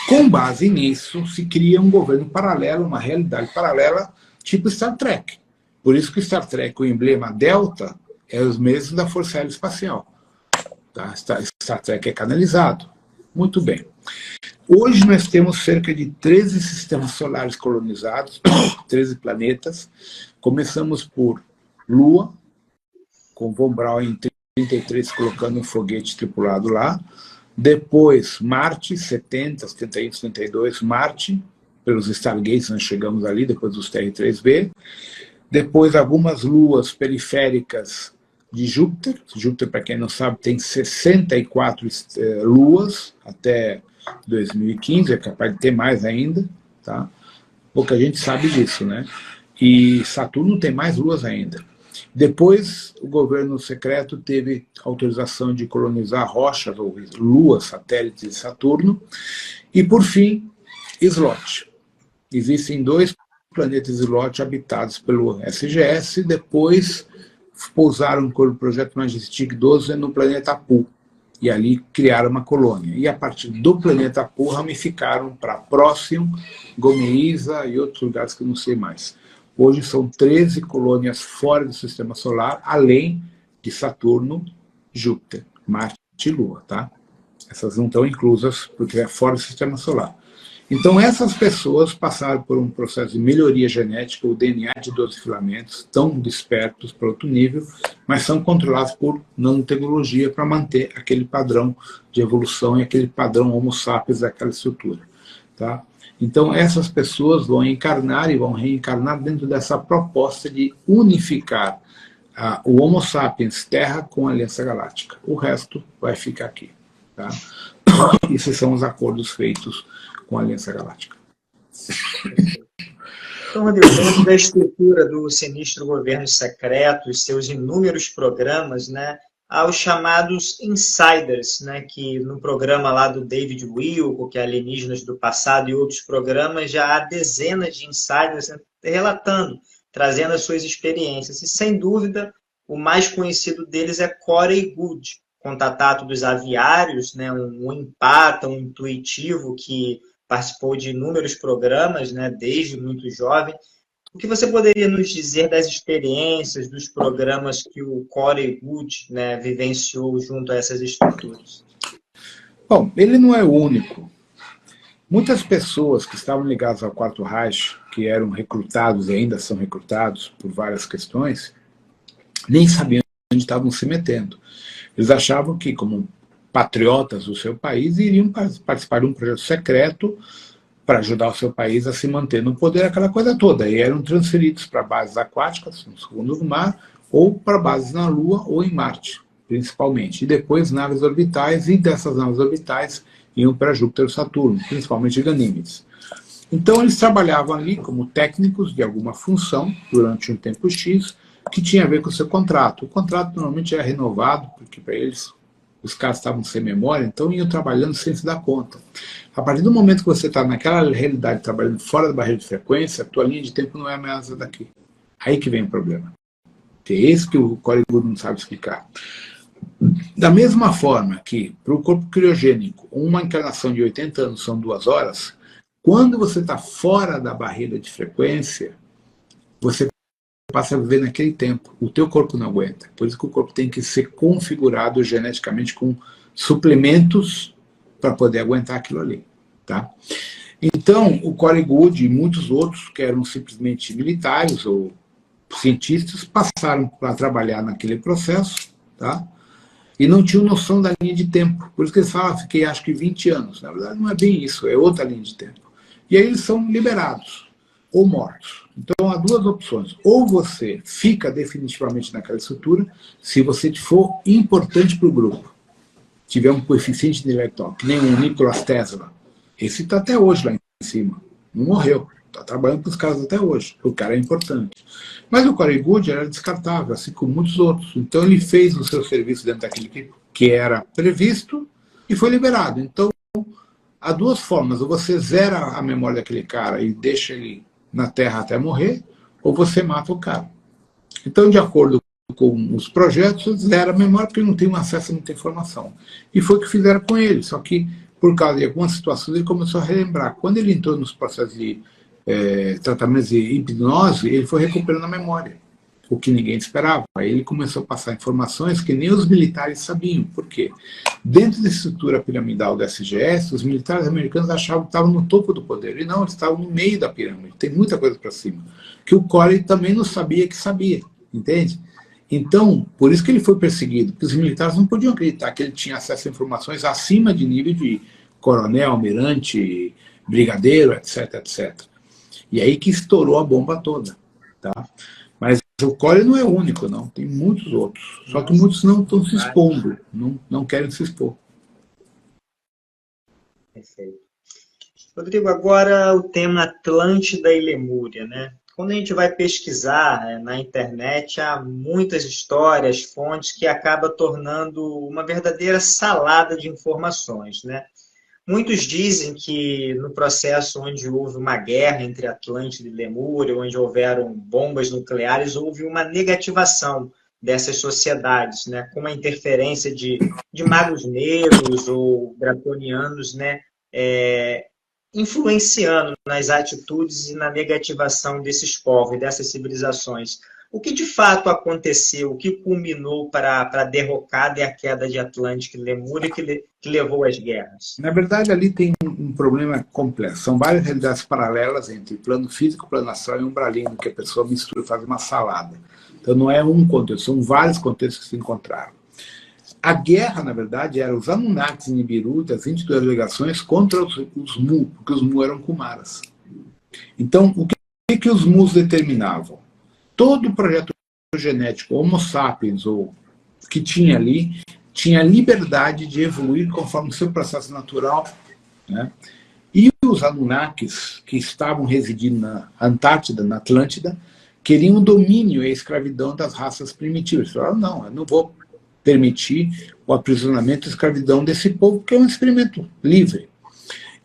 Com base nisso, se cria um governo paralelo, uma realidade paralela, tipo Star Trek. Por isso que Star Trek, o emblema Delta, é os mesmos da Força Aérea Espacial. Tá? Star Trek é canalizado. Muito bem. Hoje nós temos cerca de 13 sistemas solares colonizados, 13 planetas. Começamos por Lua, com Von Braun em 33 colocando um foguete tripulado lá. Depois Marte, 70, 71, 72, Marte, pelos Stargates nós chegamos ali, depois dos TR-3B. Depois algumas luas periféricas de Júpiter. Júpiter, para quem não sabe, tem 64 luas até 2015, é capaz de ter mais ainda, tá? Pouca gente sabe disso, né? E Saturno tem mais luas ainda. Depois, o governo secreto teve autorização de colonizar rochas ou luas, satélites de Saturno. E, por fim, Slot. Existem 2 planetas Slot habitados pelo SGS, depois pousaram com o projeto Majestic 12 no planeta Pooh, e ali criaram uma colônia. E a partir do planeta Pooh ramificaram para Próximo, Gomeísa e outros lugares que eu não sei mais. Hoje são 13 colônias fora do sistema solar, além de Saturno, Júpiter, Marte e Lua, tá? Essas não estão inclusas porque é fora do sistema solar. Então, essas pessoas passaram por um processo de melhoria genética, o DNA de 12 filamentos, estão despertos para outro nível, mas são controlados por nanotecnologia para manter aquele padrão de evolução e aquele padrão Homo sapiens daquela estrutura. Tá? Então, essas pessoas vão encarnar e vão reencarnar dentro dessa proposta de unificar o Homo sapiens Terra com a Aliança Galáctica. O resto vai ficar aqui. Tá? Esses são os acordos feitos com a Aliança Galáctica. Então, Rodrigo, dentro da estrutura do sinistro governo secreto e seus inúmeros programas, né, há os chamados insiders, né, que no programa lá do David Wilco, que é Alienígenas do Passado, e outros programas, já há dezenas de insiders relatando, trazendo as suas experiências. E, sem dúvida, o mais conhecido deles é Corey Goode, contato dos aviários, né, um empata, um intuitivo que participou de inúmeros programas, né, desde muito jovem. O que você poderia nos dizer das experiências, dos programas que o Corey Goode, né, vivenciou junto a essas estruturas? Bom, ele não é o único. Muitas pessoas que estavam ligadas ao Quarto Reich, que eram recrutados e ainda são recrutados por várias questões, nem sabiam onde estavam se metendo. Eles achavam que, como patriotas do seu país, iriam participar de um projeto secreto para ajudar o seu país a se manter no poder, aquela coisa toda. E eram transferidos para bases aquáticas, no fundo do mar, ou para bases na Lua ou em Marte, principalmente. E depois naves orbitais, e dessas naves orbitais iam para Júpiter e Saturno, principalmente Ganímedes. Então eles trabalhavam ali como técnicos de alguma função durante um tempo X, que tinha a ver com o seu contrato. O contrato normalmente era renovado, porque para eles os caras estavam sem memória, então iam trabalhando sem se dar conta. A partir do momento que você está naquela realidade trabalhando fora da barreira de frequência, a tua linha de tempo não é mais essa daqui. Aí que vem o problema. É esse que o Corey Goode não sabe explicar. Da mesma forma que, para o corpo criogênico, uma encarnação de 80 anos são 2 horas, quando você está fora da barreira de frequência, você passa a viver naquele tempo. O teu corpo não aguenta. Por isso que o corpo tem que ser configurado geneticamente com suplementos para poder aguentar aquilo ali. Tá? Então, o Corey Goode e muitos outros, que eram simplesmente militares ou cientistas, passaram para trabalhar naquele processo, tá? E não tinham noção da linha de tempo. Por isso que eles falam, fiquei acho que 20 anos. Na verdade, não é bem isso, é outra linha de tempo. E aí eles são liberados ou mortos. Então, há 2 opções. Ou você fica definitivamente naquela estrutura, se você for importante para o grupo, tiver um coeficiente intelectual, que nem o Nikola Tesla. Esse está até hoje lá em cima. Não morreu. Está trabalhando para os caras até hoje. O cara é importante. Mas o Corey Goode era descartável, assim como muitos outros. Então, ele fez o seu serviço dentro daquele equipe que era previsto e foi liberado. Então, há 2 formas. Ou você zera a memória daquele cara e deixa ele na Terra até morrer, ou você mata o cara. Então, de acordo com os projetos, zera a memória porque não tem acesso a muita informação. E foi o que fizeram com ele, só que, por causa de algumas situações, ele começou a relembrar. Quando ele entrou nos processos de tratamentos de hipnose, ele foi recuperando a memória, o que ninguém esperava. Aí ele começou a passar informações que nem os militares sabiam. Por quê? Dentro da estrutura piramidal da SGS, os militares americanos achavam que estavam no topo do poder. E não, eles estavam no meio da pirâmide. Tem muita coisa para cima. Que o Corey também não sabia que sabia. Entende? Então, por isso que ele foi perseguido. Porque os militares não podiam acreditar que ele tinha acesso a informações acima de nível de coronel, almirante, brigadeiro, etc, etc. E aí que estourou a bomba toda. Tá? Mas o Corey não é o único, não. Tem muitos outros. Só que muitos não estão se expondo. Não querem se expor. Perfeito. Rodrigo, agora o tema Atlântida e Lemúria, né? Quando a gente vai pesquisar na internet, há muitas histórias, fontes, que acaba tornando uma verdadeira salada de informações, né? Muitos dizem que no processo onde houve uma guerra entre Atlântida e Lemúria, onde houveram bombas nucleares, houve uma negativação dessas sociedades, né, com uma interferência de magos negros ou draconianos, né, influenciando nas atitudes e na negativação desses povos, dessas civilizações. O que de fato aconteceu? O que culminou para a derrocada e a queda de Atlântica e Lemúria que levou às guerras? Na verdade, ali tem um problema complexo. São várias realidades paralelas entre plano físico, plano astral e umbralino, que a pessoa mistura e faz uma salada. Então, não é um contexto, são vários contextos que se encontraram. A guerra, na verdade, era os Anunnakis em Nibiru, das 22 delegações, contra os Mu, porque os Mu eram Kumaras. Então, o que os Mus determinavam? Todo o projeto genético Homo sapiens, ou que tinha ali, tinha liberdade de evoluir conforme o seu processo natural, né? E os Anunnakis, que estavam residindo na Antártida, na Atlântida, queriam o domínio e a escravidão das raças primitivas. Falaram, não, eu não vou permitir o aprisionamento e a escravidão desse povo, que é um experimento livre.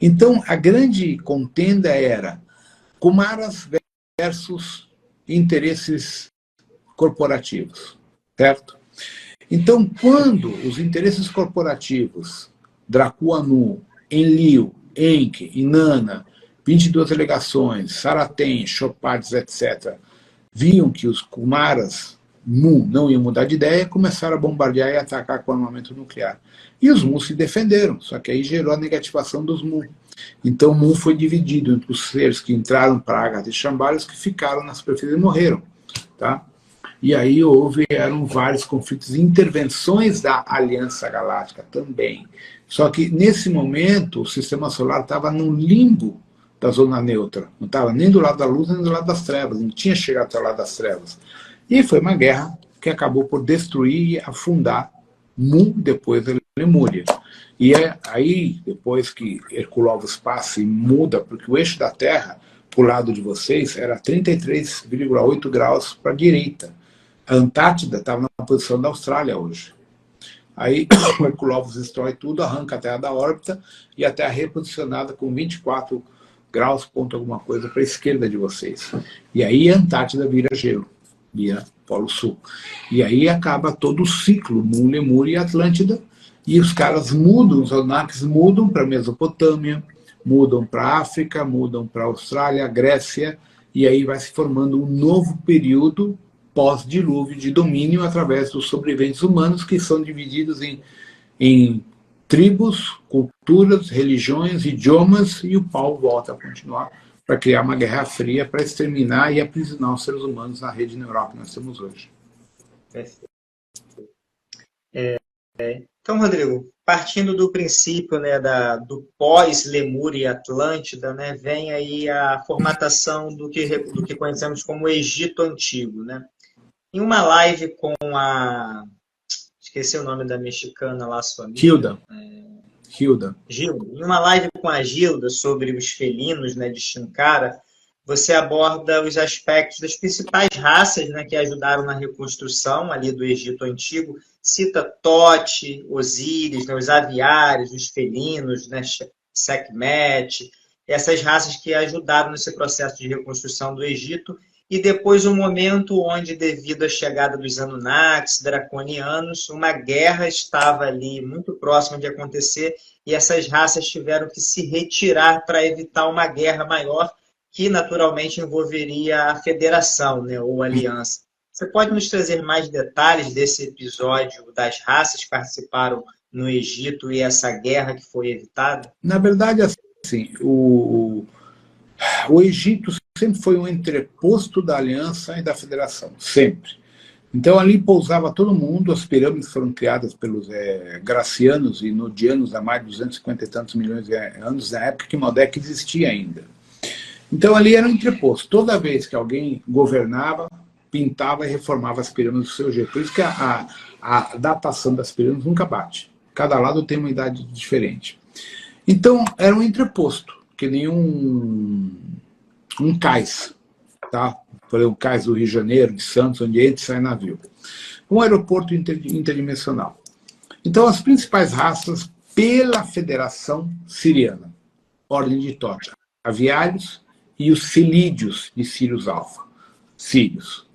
Então, a grande contenda era Kumaras versus interesses corporativos, certo? Então, quando os interesses corporativos, Dracu-Anu, Enlil, Enki, Inanna, 22 delegações, Saraten, Chopades, etc., viam que os Kumaras, Mu, não iam mudar de ideia, começaram a bombardear e atacar com armamento nuclear. E os Mu se defenderam, só que aí gerou a negativação dos Mu. Então o Mu foi dividido entre os seres que entraram para Agartha e Shambhala e os que ficaram na superfície e morreram. Tá? E aí eram vários conflitos e intervenções da Aliança Galáctica também. Só que, nesse momento, o Sistema Solar estava num limbo da zona neutra. Não estava nem do lado da luz, nem do lado das trevas. Não tinha chegado até o lado das trevas. E foi uma guerra que acabou por destruir e afundar Mu, depois da Lemúria. E aí, depois que Herculóvos passa e muda, porque o eixo da Terra, para o lado de vocês, era 33,8 graus para a direita. A Antártida estava na posição da Austrália hoje. Aí o Herculóvos destrói tudo, arranca a Terra da órbita e a Terra é reposicionada com 24 graus, ponto alguma coisa, para a esquerda de vocês. E aí a Antártida vira gelo, vira Polo Sul. E aí acaba todo o ciclo, Mu, Lemúria e Atlântida, e os caras mudam, os Anunnakis mudam para a Mesopotâmia, mudam para a África, mudam para a Austrália, Grécia, e aí vai se formando um novo período pós-dilúvio de domínio através dos sobreviventes humanos, que são divididos em tribos, culturas, religiões, idiomas, e o pau volta a continuar para criar uma guerra fria para exterminar e aprisionar os seres humanos na rede neural que nós temos hoje. Então, Rodrigo, partindo do princípio, né, do pós-Lemúria e Atlântida, né, vem aí a formatação do que conhecemos como Egito Antigo, né? Em uma live com esqueci o nome da mexicana lá, sua amiga. Gilda. Em uma live com a Gilda sobre os felinos, né, de Shankara, você aborda os aspectos das principais raças, né, que ajudaram na reconstrução ali do Egito Antigo. Cita Tote, Osíris, né, os aviários, os felinos, né, Sekhmet, essas raças que ajudaram nesse processo de reconstrução do Egito. E depois um momento onde, devido à chegada dos Anunnakis, draconianos, uma guerra estava ali muito próxima de acontecer e essas raças tiveram que se retirar para evitar uma guerra maior que naturalmente envolveria a federação, né, ou aliança. Você pode nos trazer mais detalhes desse episódio das raças que participaram no Egito e essa guerra que foi evitada? Na verdade, assim, o Egito sempre foi um entreposto da aliança e da federação, sempre. Então ali pousava todo mundo, as pirâmides foram criadas pelos gracianos e nodianos há mais de 250 e tantos milhões de anos, na época que Maldek existia ainda. Então ali era um entreposto. Toda vez que alguém governava, pintava e reformava as pirâmides do seu jeito. Por isso que a datação das pirâmides nunca bate. Cada lado tem uma idade diferente. Então era um entreposto, que nem um cais, tá? Por exemplo, o cais do Rio de Janeiro, de Santos, onde entra e sai navio. Um aeroporto interdimensional. Então, as principais raças pela Federação Siriana, Ordem de Tote, aviários e os Cilídeos de Sirius Alfa, sírios.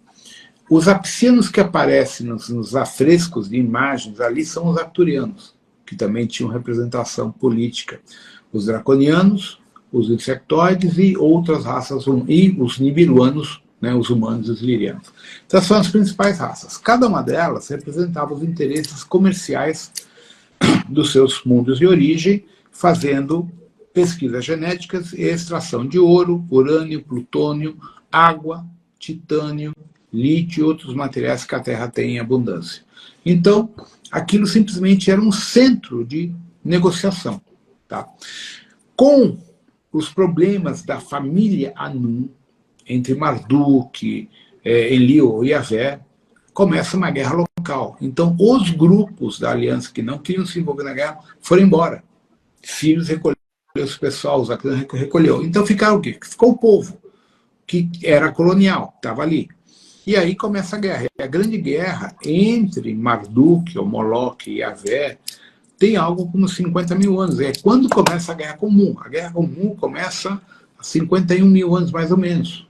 Os apsianos que aparecem nos afrescos de imagens ali são os arturianos, que também tinham representação política. Os draconianos, os insectoides e outras raças, e os nibiruanos né, os humanos e os lirianos. Então, são as principais raças. Cada uma delas representava os interesses comerciais dos seus mundos de origem, fazendo pesquisas genéticas e extração de ouro, urânio, plutônio, água, titânio, lítio e outros materiais que a Terra tem em abundância. Então, aquilo simplesmente era um centro de negociação. Tá? Com os problemas da família Anu, entre Marduk, Enlil e Yahvé, começa uma guerra local. Então, os grupos da aliança que não queriam se envolver na guerra foram embora. Sírios recolheu esse pessoal, os Acã recolheu. Então, ficaram o quê? Ficou o povo, que era colonial, estava ali. E aí começa a guerra. E a grande guerra entre Marduk, ou Moloch e Yahvé tem algo como 50 mil anos. É quando começa a Guerra Comum. A Guerra Comum começa há 51 mil anos, mais ou menos.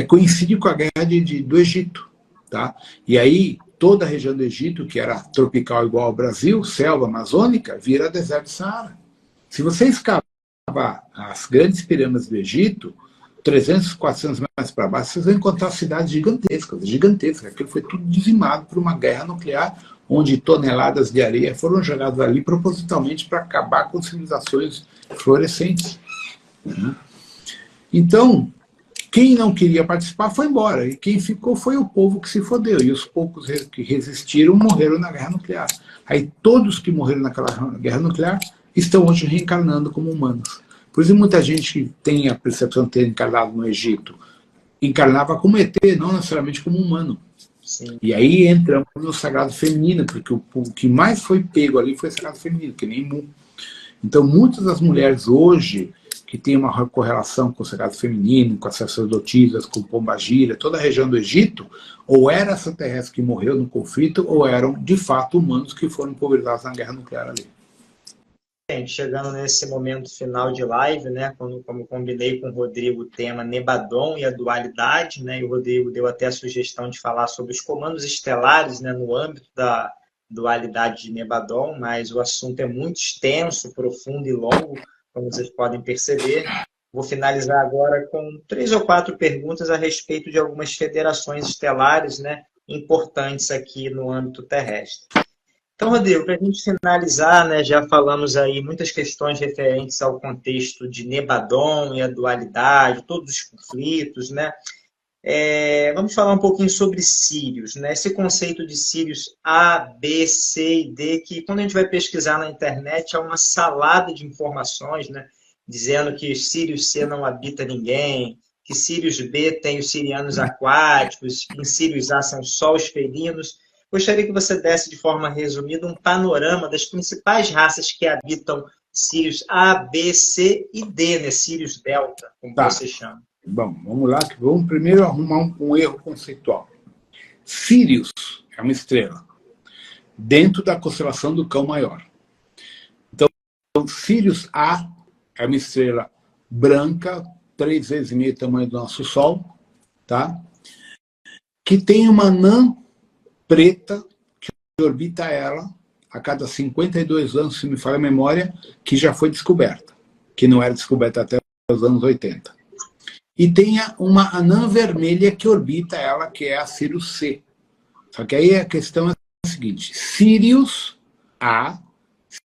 Coincide com a guerra do Egito. Tá? E aí, toda a região do Egito, que era tropical igual ao Brasil, selva amazônica, vira deserto de Saara. Se você escavar as grandes pirâmides do Egito, 300, 400 metros para baixo, vocês vão encontrar cidades gigantescas, gigantescas. Aquilo foi tudo dizimado por uma guerra nuclear, onde toneladas de areia foram jogadas ali propositalmente para acabar com civilizações florescentes. Então, quem não queria participar foi embora, e quem ficou foi o povo que se fodeu, e os poucos que resistiram morreram na guerra nuclear. Aí todos que morreram naquela guerra nuclear estão hoje reencarnando como humanos. Por isso muita gente que tem a percepção de ter encarnado no Egito, encarnava como ET, não necessariamente como humano. Sim. E aí entramos no sagrado feminino, porque o que mais foi pego ali foi o sagrado feminino, que nem Mu. Então muitas das mulheres hoje que têm uma correlação com o sagrado feminino, com as sacerdotisas, com Pombagira, toda a região do Egito, ou era extraterrestre que morreu no conflito, ou eram de fato humanos que foram pulverizados na guerra nuclear ali. Chegando nesse momento final de live, né, como combinei com o Rodrigo o tema Nebadon e a dualidade, né, e o Rodrigo deu até a sugestão de falar sobre os comandos estelares, né, no âmbito da dualidade de Nebadon, mas o assunto é muito extenso, profundo e longo, como vocês podem perceber. Vou finalizar agora com 3 ou 4 perguntas a respeito de algumas federações estelares, né, importantes aqui no âmbito terrestre. Então, Rodrigo, para a gente finalizar, né, já falamos aí muitas questões referentes ao contexto de Nebadon e a dualidade, todos os conflitos, né? Vamos falar um pouquinho sobre Sírios, né? Esse conceito de Sírios A, B, C e D, que quando a gente vai pesquisar na internet é uma salada de informações, né? Dizendo que Sírios C não habita ninguém, que Sírios B tem os sirianos aquáticos, que em Sírios A são só os felinos. Gostaria que você desse, de forma resumida, um panorama das principais raças que habitam Sírios A, B, C e D, né? Sírios Delta, como você chama. Bom, vamos lá, que vamos primeiro arrumar um erro conceitual. Sírios é uma estrela dentro da constelação do Cão Maior. Então, Sírios A é uma estrela branca, 3 vezes e meio o tamanho do nosso Sol, tá? Que tem uma anã preta que orbita ela a cada 52 anos, se me falha a memória, que já foi descoberta, que não era descoberta até os anos 80. E tem uma anã vermelha que orbita ela, que é a Sirius C. Só que aí a questão é a seguinte: Sirius A,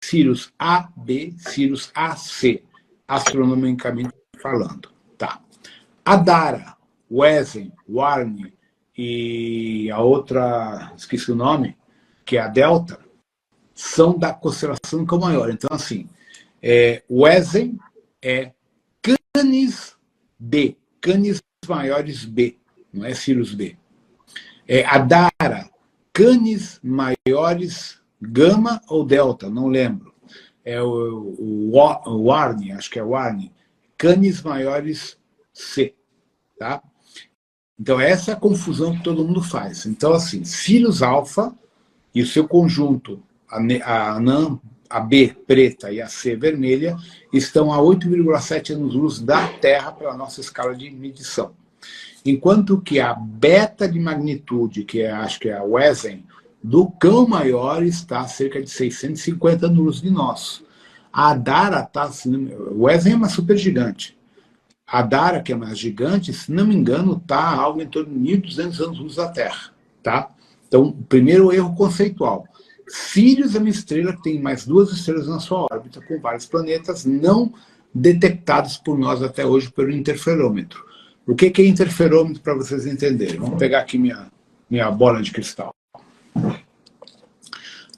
Sirius AB, Sirius AC, astronomicamente falando. Tá. Adara, Wesen, Warne e a outra, esqueci o nome, que é a Delta, são da constelação do Cão Maior. Então, assim, Wesen é Canis B, Canis maiores B, não é Sirius B. Adara, Canis maiores Gama ou Delta, não lembro. O Warne, acho que é Warne, Canis maiores C, tá? Então, essa é a confusão que todo mundo faz. Então, assim, Sirius alfa e o seu conjunto, a anã, a B preta e a C vermelha, estão a 8,7 anos-luz da Terra pela nossa escala de medição. Enquanto que a beta de magnitude, que acho que é a Wesen, do Cão Maior, está a cerca de 650 anos-luz de nós. A Adara está... Wesen é uma supergigante. A Dara, que é mais gigante, se não me engano, está algo em torno de 1.200 anos-luz da Terra. Tá? Então, o primeiro erro conceitual. Sirius é uma estrela que tem mais 2 estrelas na sua órbita, com vários planetas não detectados por nós até hoje pelo interferômetro. O que é interferômetro, para vocês entenderem? Vamos pegar aqui minha bola de cristal.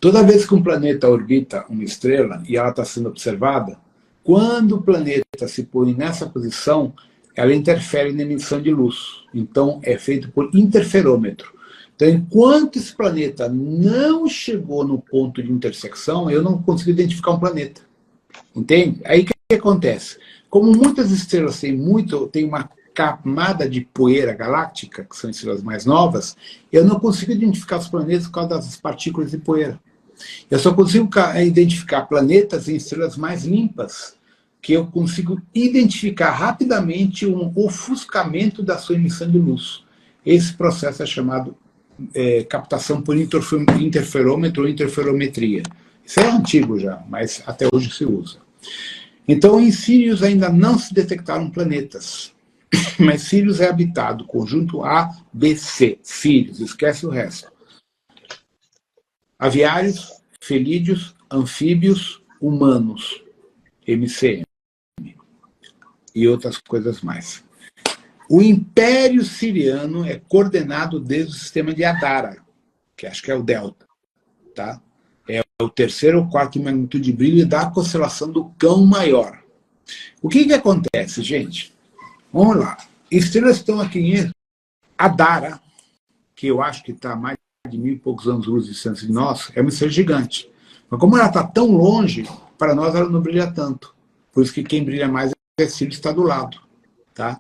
Toda vez que um planeta orbita uma estrela e ela está sendo observada, quando o planeta se põe nessa posição, ela interfere na emissão de luz. Então, é feito por interferômetro. Então, enquanto esse planeta não chegou no ponto de intersecção, eu não consigo identificar um planeta. Entende? Aí o que acontece? Como muitas estrelas têm uma camada de poeira galáctica, que são estrelas mais novas, eu não consigo identificar os planetas por causa das partículas de poeira. Eu só consigo identificar planetas em estrelas mais limpas, que eu consigo identificar rapidamente um ofuscamento da sua emissão de luz. Esse processo é chamado captação por interferômetro ou interferometria. Isso é antigo já, mas até hoje se usa. Então, em Sirius ainda não se detectaram planetas, mas Sirius é habitado, conjunto A, B, C, Sirius, esquece o resto. Aviários, felídeos, anfíbios, humanos, MCM, e outras coisas mais. O Império Siriano é coordenado desde o sistema de Adara, que acho que é o Delta, tá? É o terceiro ou quarto em magnitude de brilho da constelação do Cão Maior. O que acontece, gente? Vamos lá. Estrelas estão aqui em Adara, que eu acho que está a mais de 1.000 e poucos anos-luz de distância de nós, é uma estrela gigante. Mas como ela está tão longe, para nós ela não brilha tanto. Por isso que quem brilha mais é Sirius, está do lado. Tá?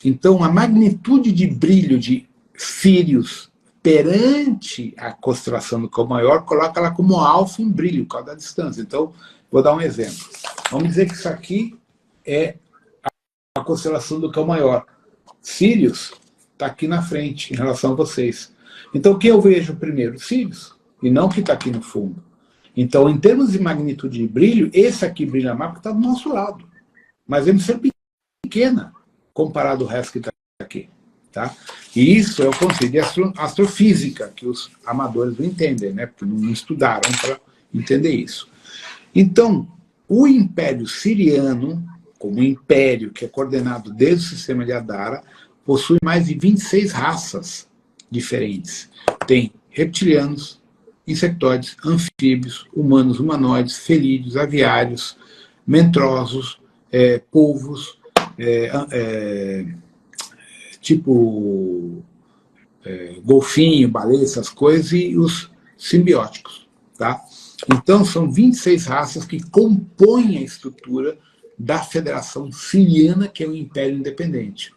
Então, a magnitude de brilho de Sirius perante a constelação do Cão Maior coloca ela como alfa em brilho, por causa da distância. Então, vou dar um exemplo. Vamos dizer que isso aqui é a constelação do Cão Maior. Sirius está aqui na frente, em relação a vocês. Então, o que eu vejo primeiro? Sirius, e não o que está aqui no fundo. Então, em termos de magnitude de brilho, esse aqui brilha mais porque está do nosso lado. Mas ele é pequena, comparado ao resto que está aqui. Tá? E isso é o conceito de astrofísica, que os amadores não entendem, né? Porque não estudaram para entender isso. Então, o Império Siriano, como império que é coordenado desde o sistema de Adara, possui mais de 26 raças diferentes. Tem reptilianos, insectoides, anfíbios, humanos, humanoides, felídeos, aviários, mentrosos, polvos, tipo golfinho, baleia, essas coisas, e os simbióticos. Tá? Então, são 26 raças que compõem a estrutura da Federação Siriana, que é o Império Independente.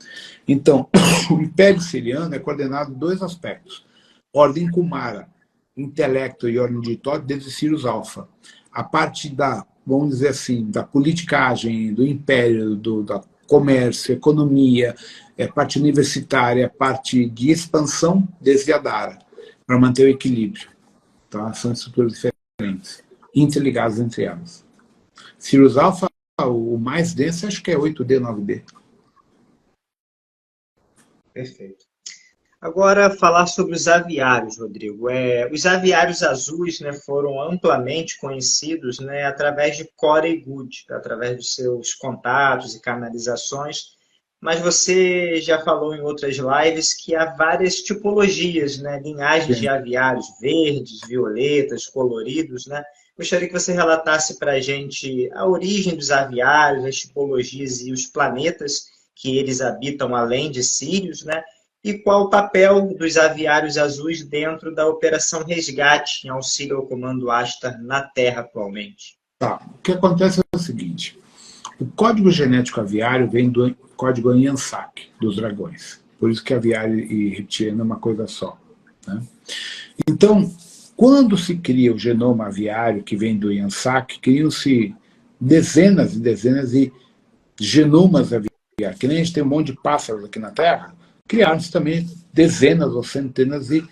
Então, o Império Siriano é coordenado em 2 aspectos. Ordem Kumara, intelecto e ordem de Thoth, desde Sirius Alpha. A parte da, vamos dizer assim, da politicagem, do império, da comércio, economia, parte universitária, parte de expansão, desde Adara, para manter o equilíbrio. Tá? São estruturas diferentes, interligadas entre elas. Sirius Alpha, o mais denso, acho que é 8D, 9D. Perfeito. Agora, falar sobre os aviários, Rodrigo. Os aviários azuis, né, foram amplamente conhecidos, né, através de Corey Goode, através dos seus contatos e canalizações, mas você já falou em outras lives que há várias tipologias, né, linhagens de aviários, verdes, violetas, coloridos, né? Gostaria que você relatasse para a gente a origem dos aviários, as tipologias e os planetas que eles habitam além de Sirius, né? E qual o papel dos aviários azuis dentro da Operação Resgate, em auxílio ao Comando Ashtar na Terra atualmente? Tá. O que acontece é o seguinte: o código genético aviário vem do código Anyansak, dos dragões. Por isso que aviário e reptiliano é uma coisa só. Né? Então, quando se cria o genoma aviário, que vem do Anyansak, criam-se dezenas e dezenas de genomas aviários. Que nem a gente tem um monte de pássaros aqui na Terra, criaram-se também dezenas ou centenas de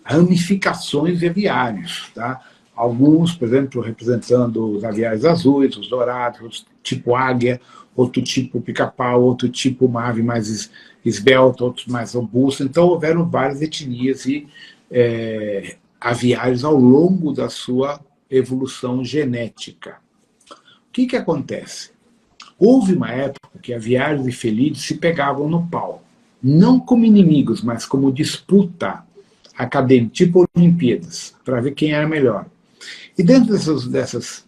ramificações de aviários. Tá? Alguns, por exemplo, representando os aviários azuis, os dourados, outro tipo águia, outro tipo pica-pau, outro tipo uma ave mais esbelta, outros mais robusta. Então, houveram várias etnias e aviários ao longo da sua evolução genética. O que acontece? Houve uma época que aviários e felídeos se pegavam no pau, não como inimigos, mas como disputa acadêmica, tipo Olimpíadas, para ver quem era melhor. E dentro dessas,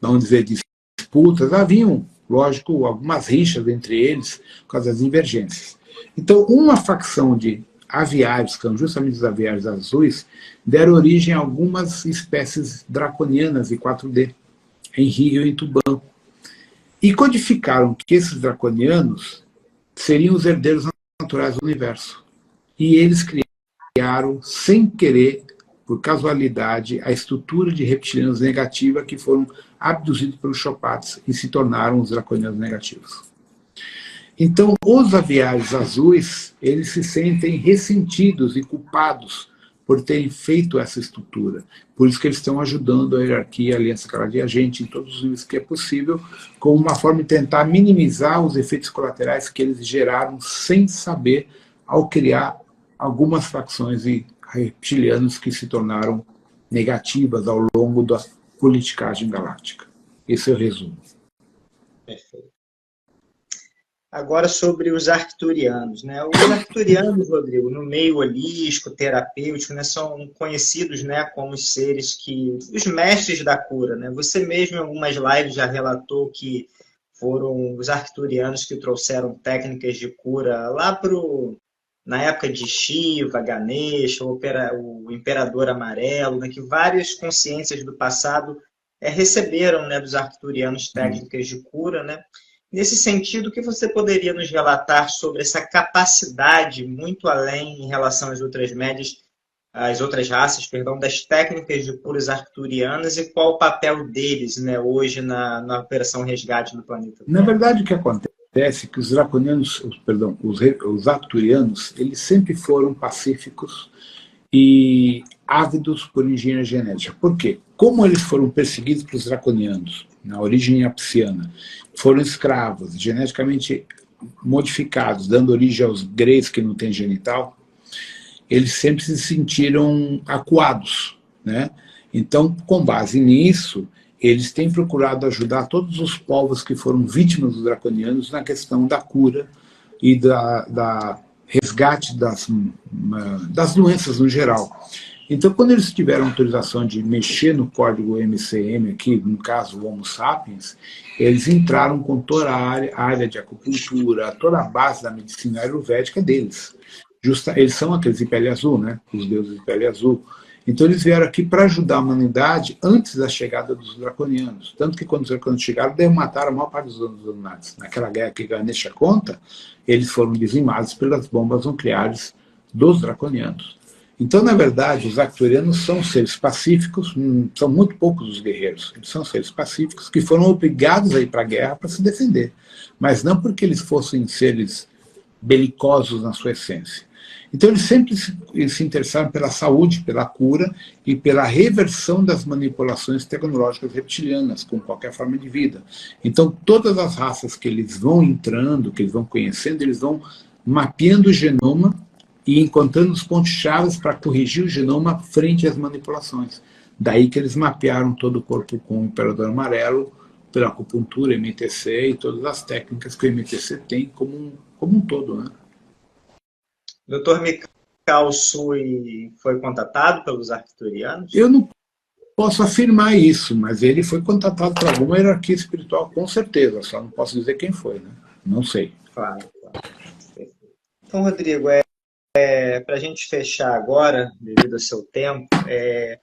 vamos dizer, disputas, haviam, lógico, algumas rixas entre eles por causa das divergências. Então, uma facção de aviários, que são justamente os aviários azuis, deram origem a algumas espécies draconianas de 4D, em Rio e em Tubão. E codificaram que esses draconianos seriam os herdeiros naturais do universo. E eles criaram, sem querer, por casualidade, a estrutura de reptilianos negativa que foram abduzidos pelos Chopates e se tornaram os draconianos negativos. Então, os aviários azuis, eles se sentem ressentidos e culpados por terem feito essa estrutura. Por isso que eles estão ajudando a hierarquia, a aliança clara-viajante, em todos os níveis que é possível, como uma forma de tentar minimizar os efeitos colaterais que eles geraram sem saber, ao criar algumas facções e reptilianos que se tornaram negativas ao longo da politicagem galáctica. Esse é o resumo. Perfeito. Agora sobre os arcturianos, né? Os arcturianos, Rodrigo, no meio holístico, terapêutico, né, são conhecidos, né, como os seres os mestres da cura, né? Você mesmo em algumas lives já relatou que foram os arcturianos que trouxeram técnicas de cura lá na época de Shiva, Ganesha, o Imperador Amarelo, né, que várias consciências do passado receberam, né, dos arcturianos técnicas de cura, né? Nesse sentido, o que você poderia nos relatar sobre essa capacidade muito além em relação às outras raças, das técnicas de curas arcturianas e qual o papel deles, né, hoje na Operação Resgate do planeta Terra? Na verdade, o que acontece é que os draconianos, os arcturianos, eles sempre foram pacíficos e ávidos por engenharia genética. Por quê? Como eles foram perseguidos pelos draconianos, na origem apsiana, foram escravos, geneticamente modificados, dando origem aos greys que não têm genital, eles sempre se sentiram acuados, né? Então, com base nisso, eles têm procurado ajudar todos os povos que foram vítimas dos draconianos na questão da cura e da resgate das doenças no geral. Então, quando eles tiveram autorização de mexer no código MCM, aqui, no caso o Homo sapiens, eles entraram com toda a área de acupuntura, toda a base da medicina ayurvédica deles. Eles são aqueles de pele azul, né? Os deuses de pele azul. Então eles vieram aqui para ajudar a humanidade antes da chegada dos draconianos. Tanto que quando os draconianos chegaram, mataram a maior parte dos Anunnakis. Naquela guerra que Ganesha conta, eles foram dizimados pelas bombas nucleares dos draconianos. Então, na verdade, os arcturianos são seres pacíficos, são muito poucos os guerreiros. Eles são seres pacíficos que foram obrigados a ir para a guerra para se defender. Mas não porque eles fossem seres belicosos na sua essência. Então, eles sempre se interessaram pela saúde, pela cura e pela reversão das manipulações tecnológicas reptilianas, com qualquer forma de vida. Então, todas as raças que eles vão entrando, que eles vão conhecendo, eles vão mapeando o genoma e encontrando os pontos-chave para corrigir o genoma frente às manipulações. Daí que eles mapearam todo o corpo com o Imperador Amarelo, pela acupuntura, MTC e todas as técnicas que o MTC tem como um todo, né? Dr. Mikao Sui foi contatado pelos arcturianos? Eu não posso afirmar isso, mas ele foi contatado por alguma hierarquia espiritual, com certeza, só não posso dizer quem foi, né? Não sei. Claro. Então, Rodrigo, para a gente fechar agora, devido ao seu tempo,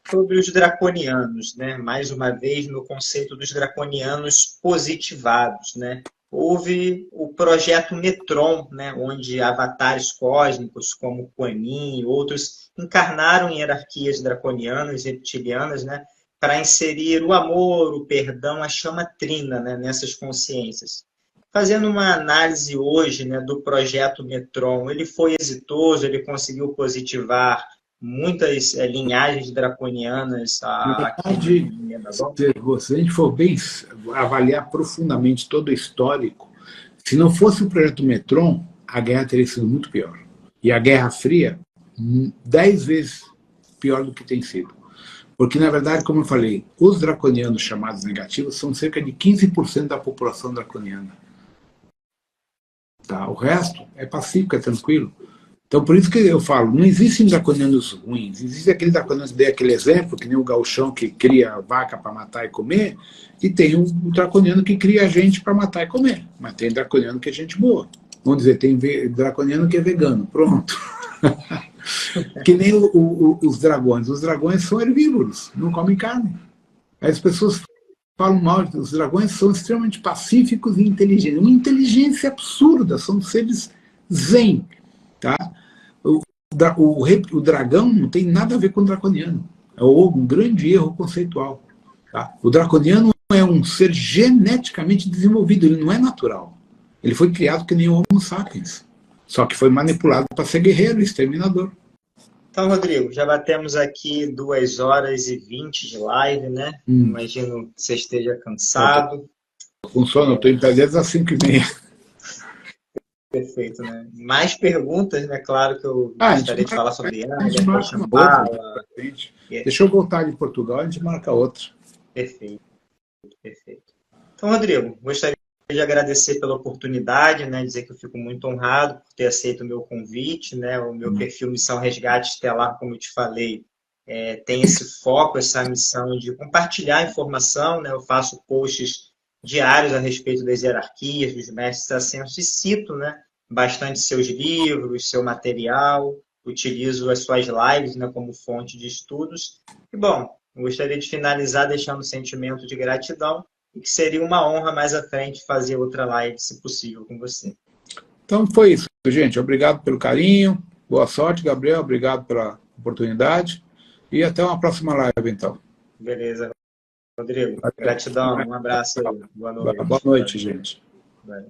sobre os draconianos, né? Mais uma vez no conceito dos draconianos positivados, né? Houve o projeto Metron, né? Onde avatares cósmicos como Kuan Yin e outros encarnaram em hierarquias draconianas e reptilianas, né? Para inserir o amor, o perdão, a chama trina, né? Nessas consciências. Fazendo uma análise hoje, né, do projeto Metron, ele foi exitoso, ele conseguiu positivar muitas linhagens draconianas aqui em Medagog? Se a gente for bem avaliar profundamente todo o histórico, se não fosse o projeto Metron, a guerra teria sido muito pior. E a Guerra Fria, 10 vezes pior do que tem sido. Porque, na verdade, como eu falei, os draconianos chamados negativos são cerca de 15% da população draconiana. Tá? O resto é pacífico, é tranquilo. Então, por isso que eu falo, não existem draconianos ruins. Existe aquele draconiano, dei aquele exemplo, que nem o gauchão que cria vaca para matar e comer, e tem um draconiano que cria gente para matar e comer. Mas tem draconiano que é gente boa. Vamos dizer, tem draconiano que é vegano. Pronto. Que nem os dragões. Os dragões são herbívoros, não comem carne. Aí as pessoas falam mal, os dragões são extremamente pacíficos e inteligentes. Uma inteligência absurda, são seres zen. Tá? O dragão não tem nada a ver com o draconiano. É um grande erro conceitual. Tá? O draconiano é um ser geneticamente desenvolvido, ele não é natural. Ele foi criado que nem o Homo sapiens. Só que foi manipulado para ser guerreiro, exterminador. Então, Rodrigo, já batemos aqui 2h20 de live, né? Imagino que você esteja cansado. Funciona, eu estou em desde as 5h30. Perfeito, né? Mais perguntas, né? Claro que eu gostaria de falar sobre ela. Deixa eu voltar de Portugal, a gente marca outra. Perfeito, perfeito. Então, Rodrigo, gostaria de agradecer pela oportunidade, né? Dizer que eu fico muito honrado por ter aceito o meu convite, né? O meu perfil Missão Resgate Estelar, como eu te falei, tem esse foco, essa missão de compartilhar informação, né? Eu faço posts diários a respeito das hierarquias, dos mestres ascensos, e cito, né, bastante seus livros, seu material, utilizo as suas lives, né, como fonte de estudos. E, bom, eu gostaria de finalizar deixando um sentimento de gratidão e que seria uma honra mais à frente fazer outra live, se possível, com você. Então foi isso, gente. Obrigado pelo carinho, boa sorte, Gabriel, obrigado pela oportunidade e até uma próxima live, então. Beleza. Rodrigo, gratidão, um abraço aí. Boa noite. Boa noite, gente. Valeu.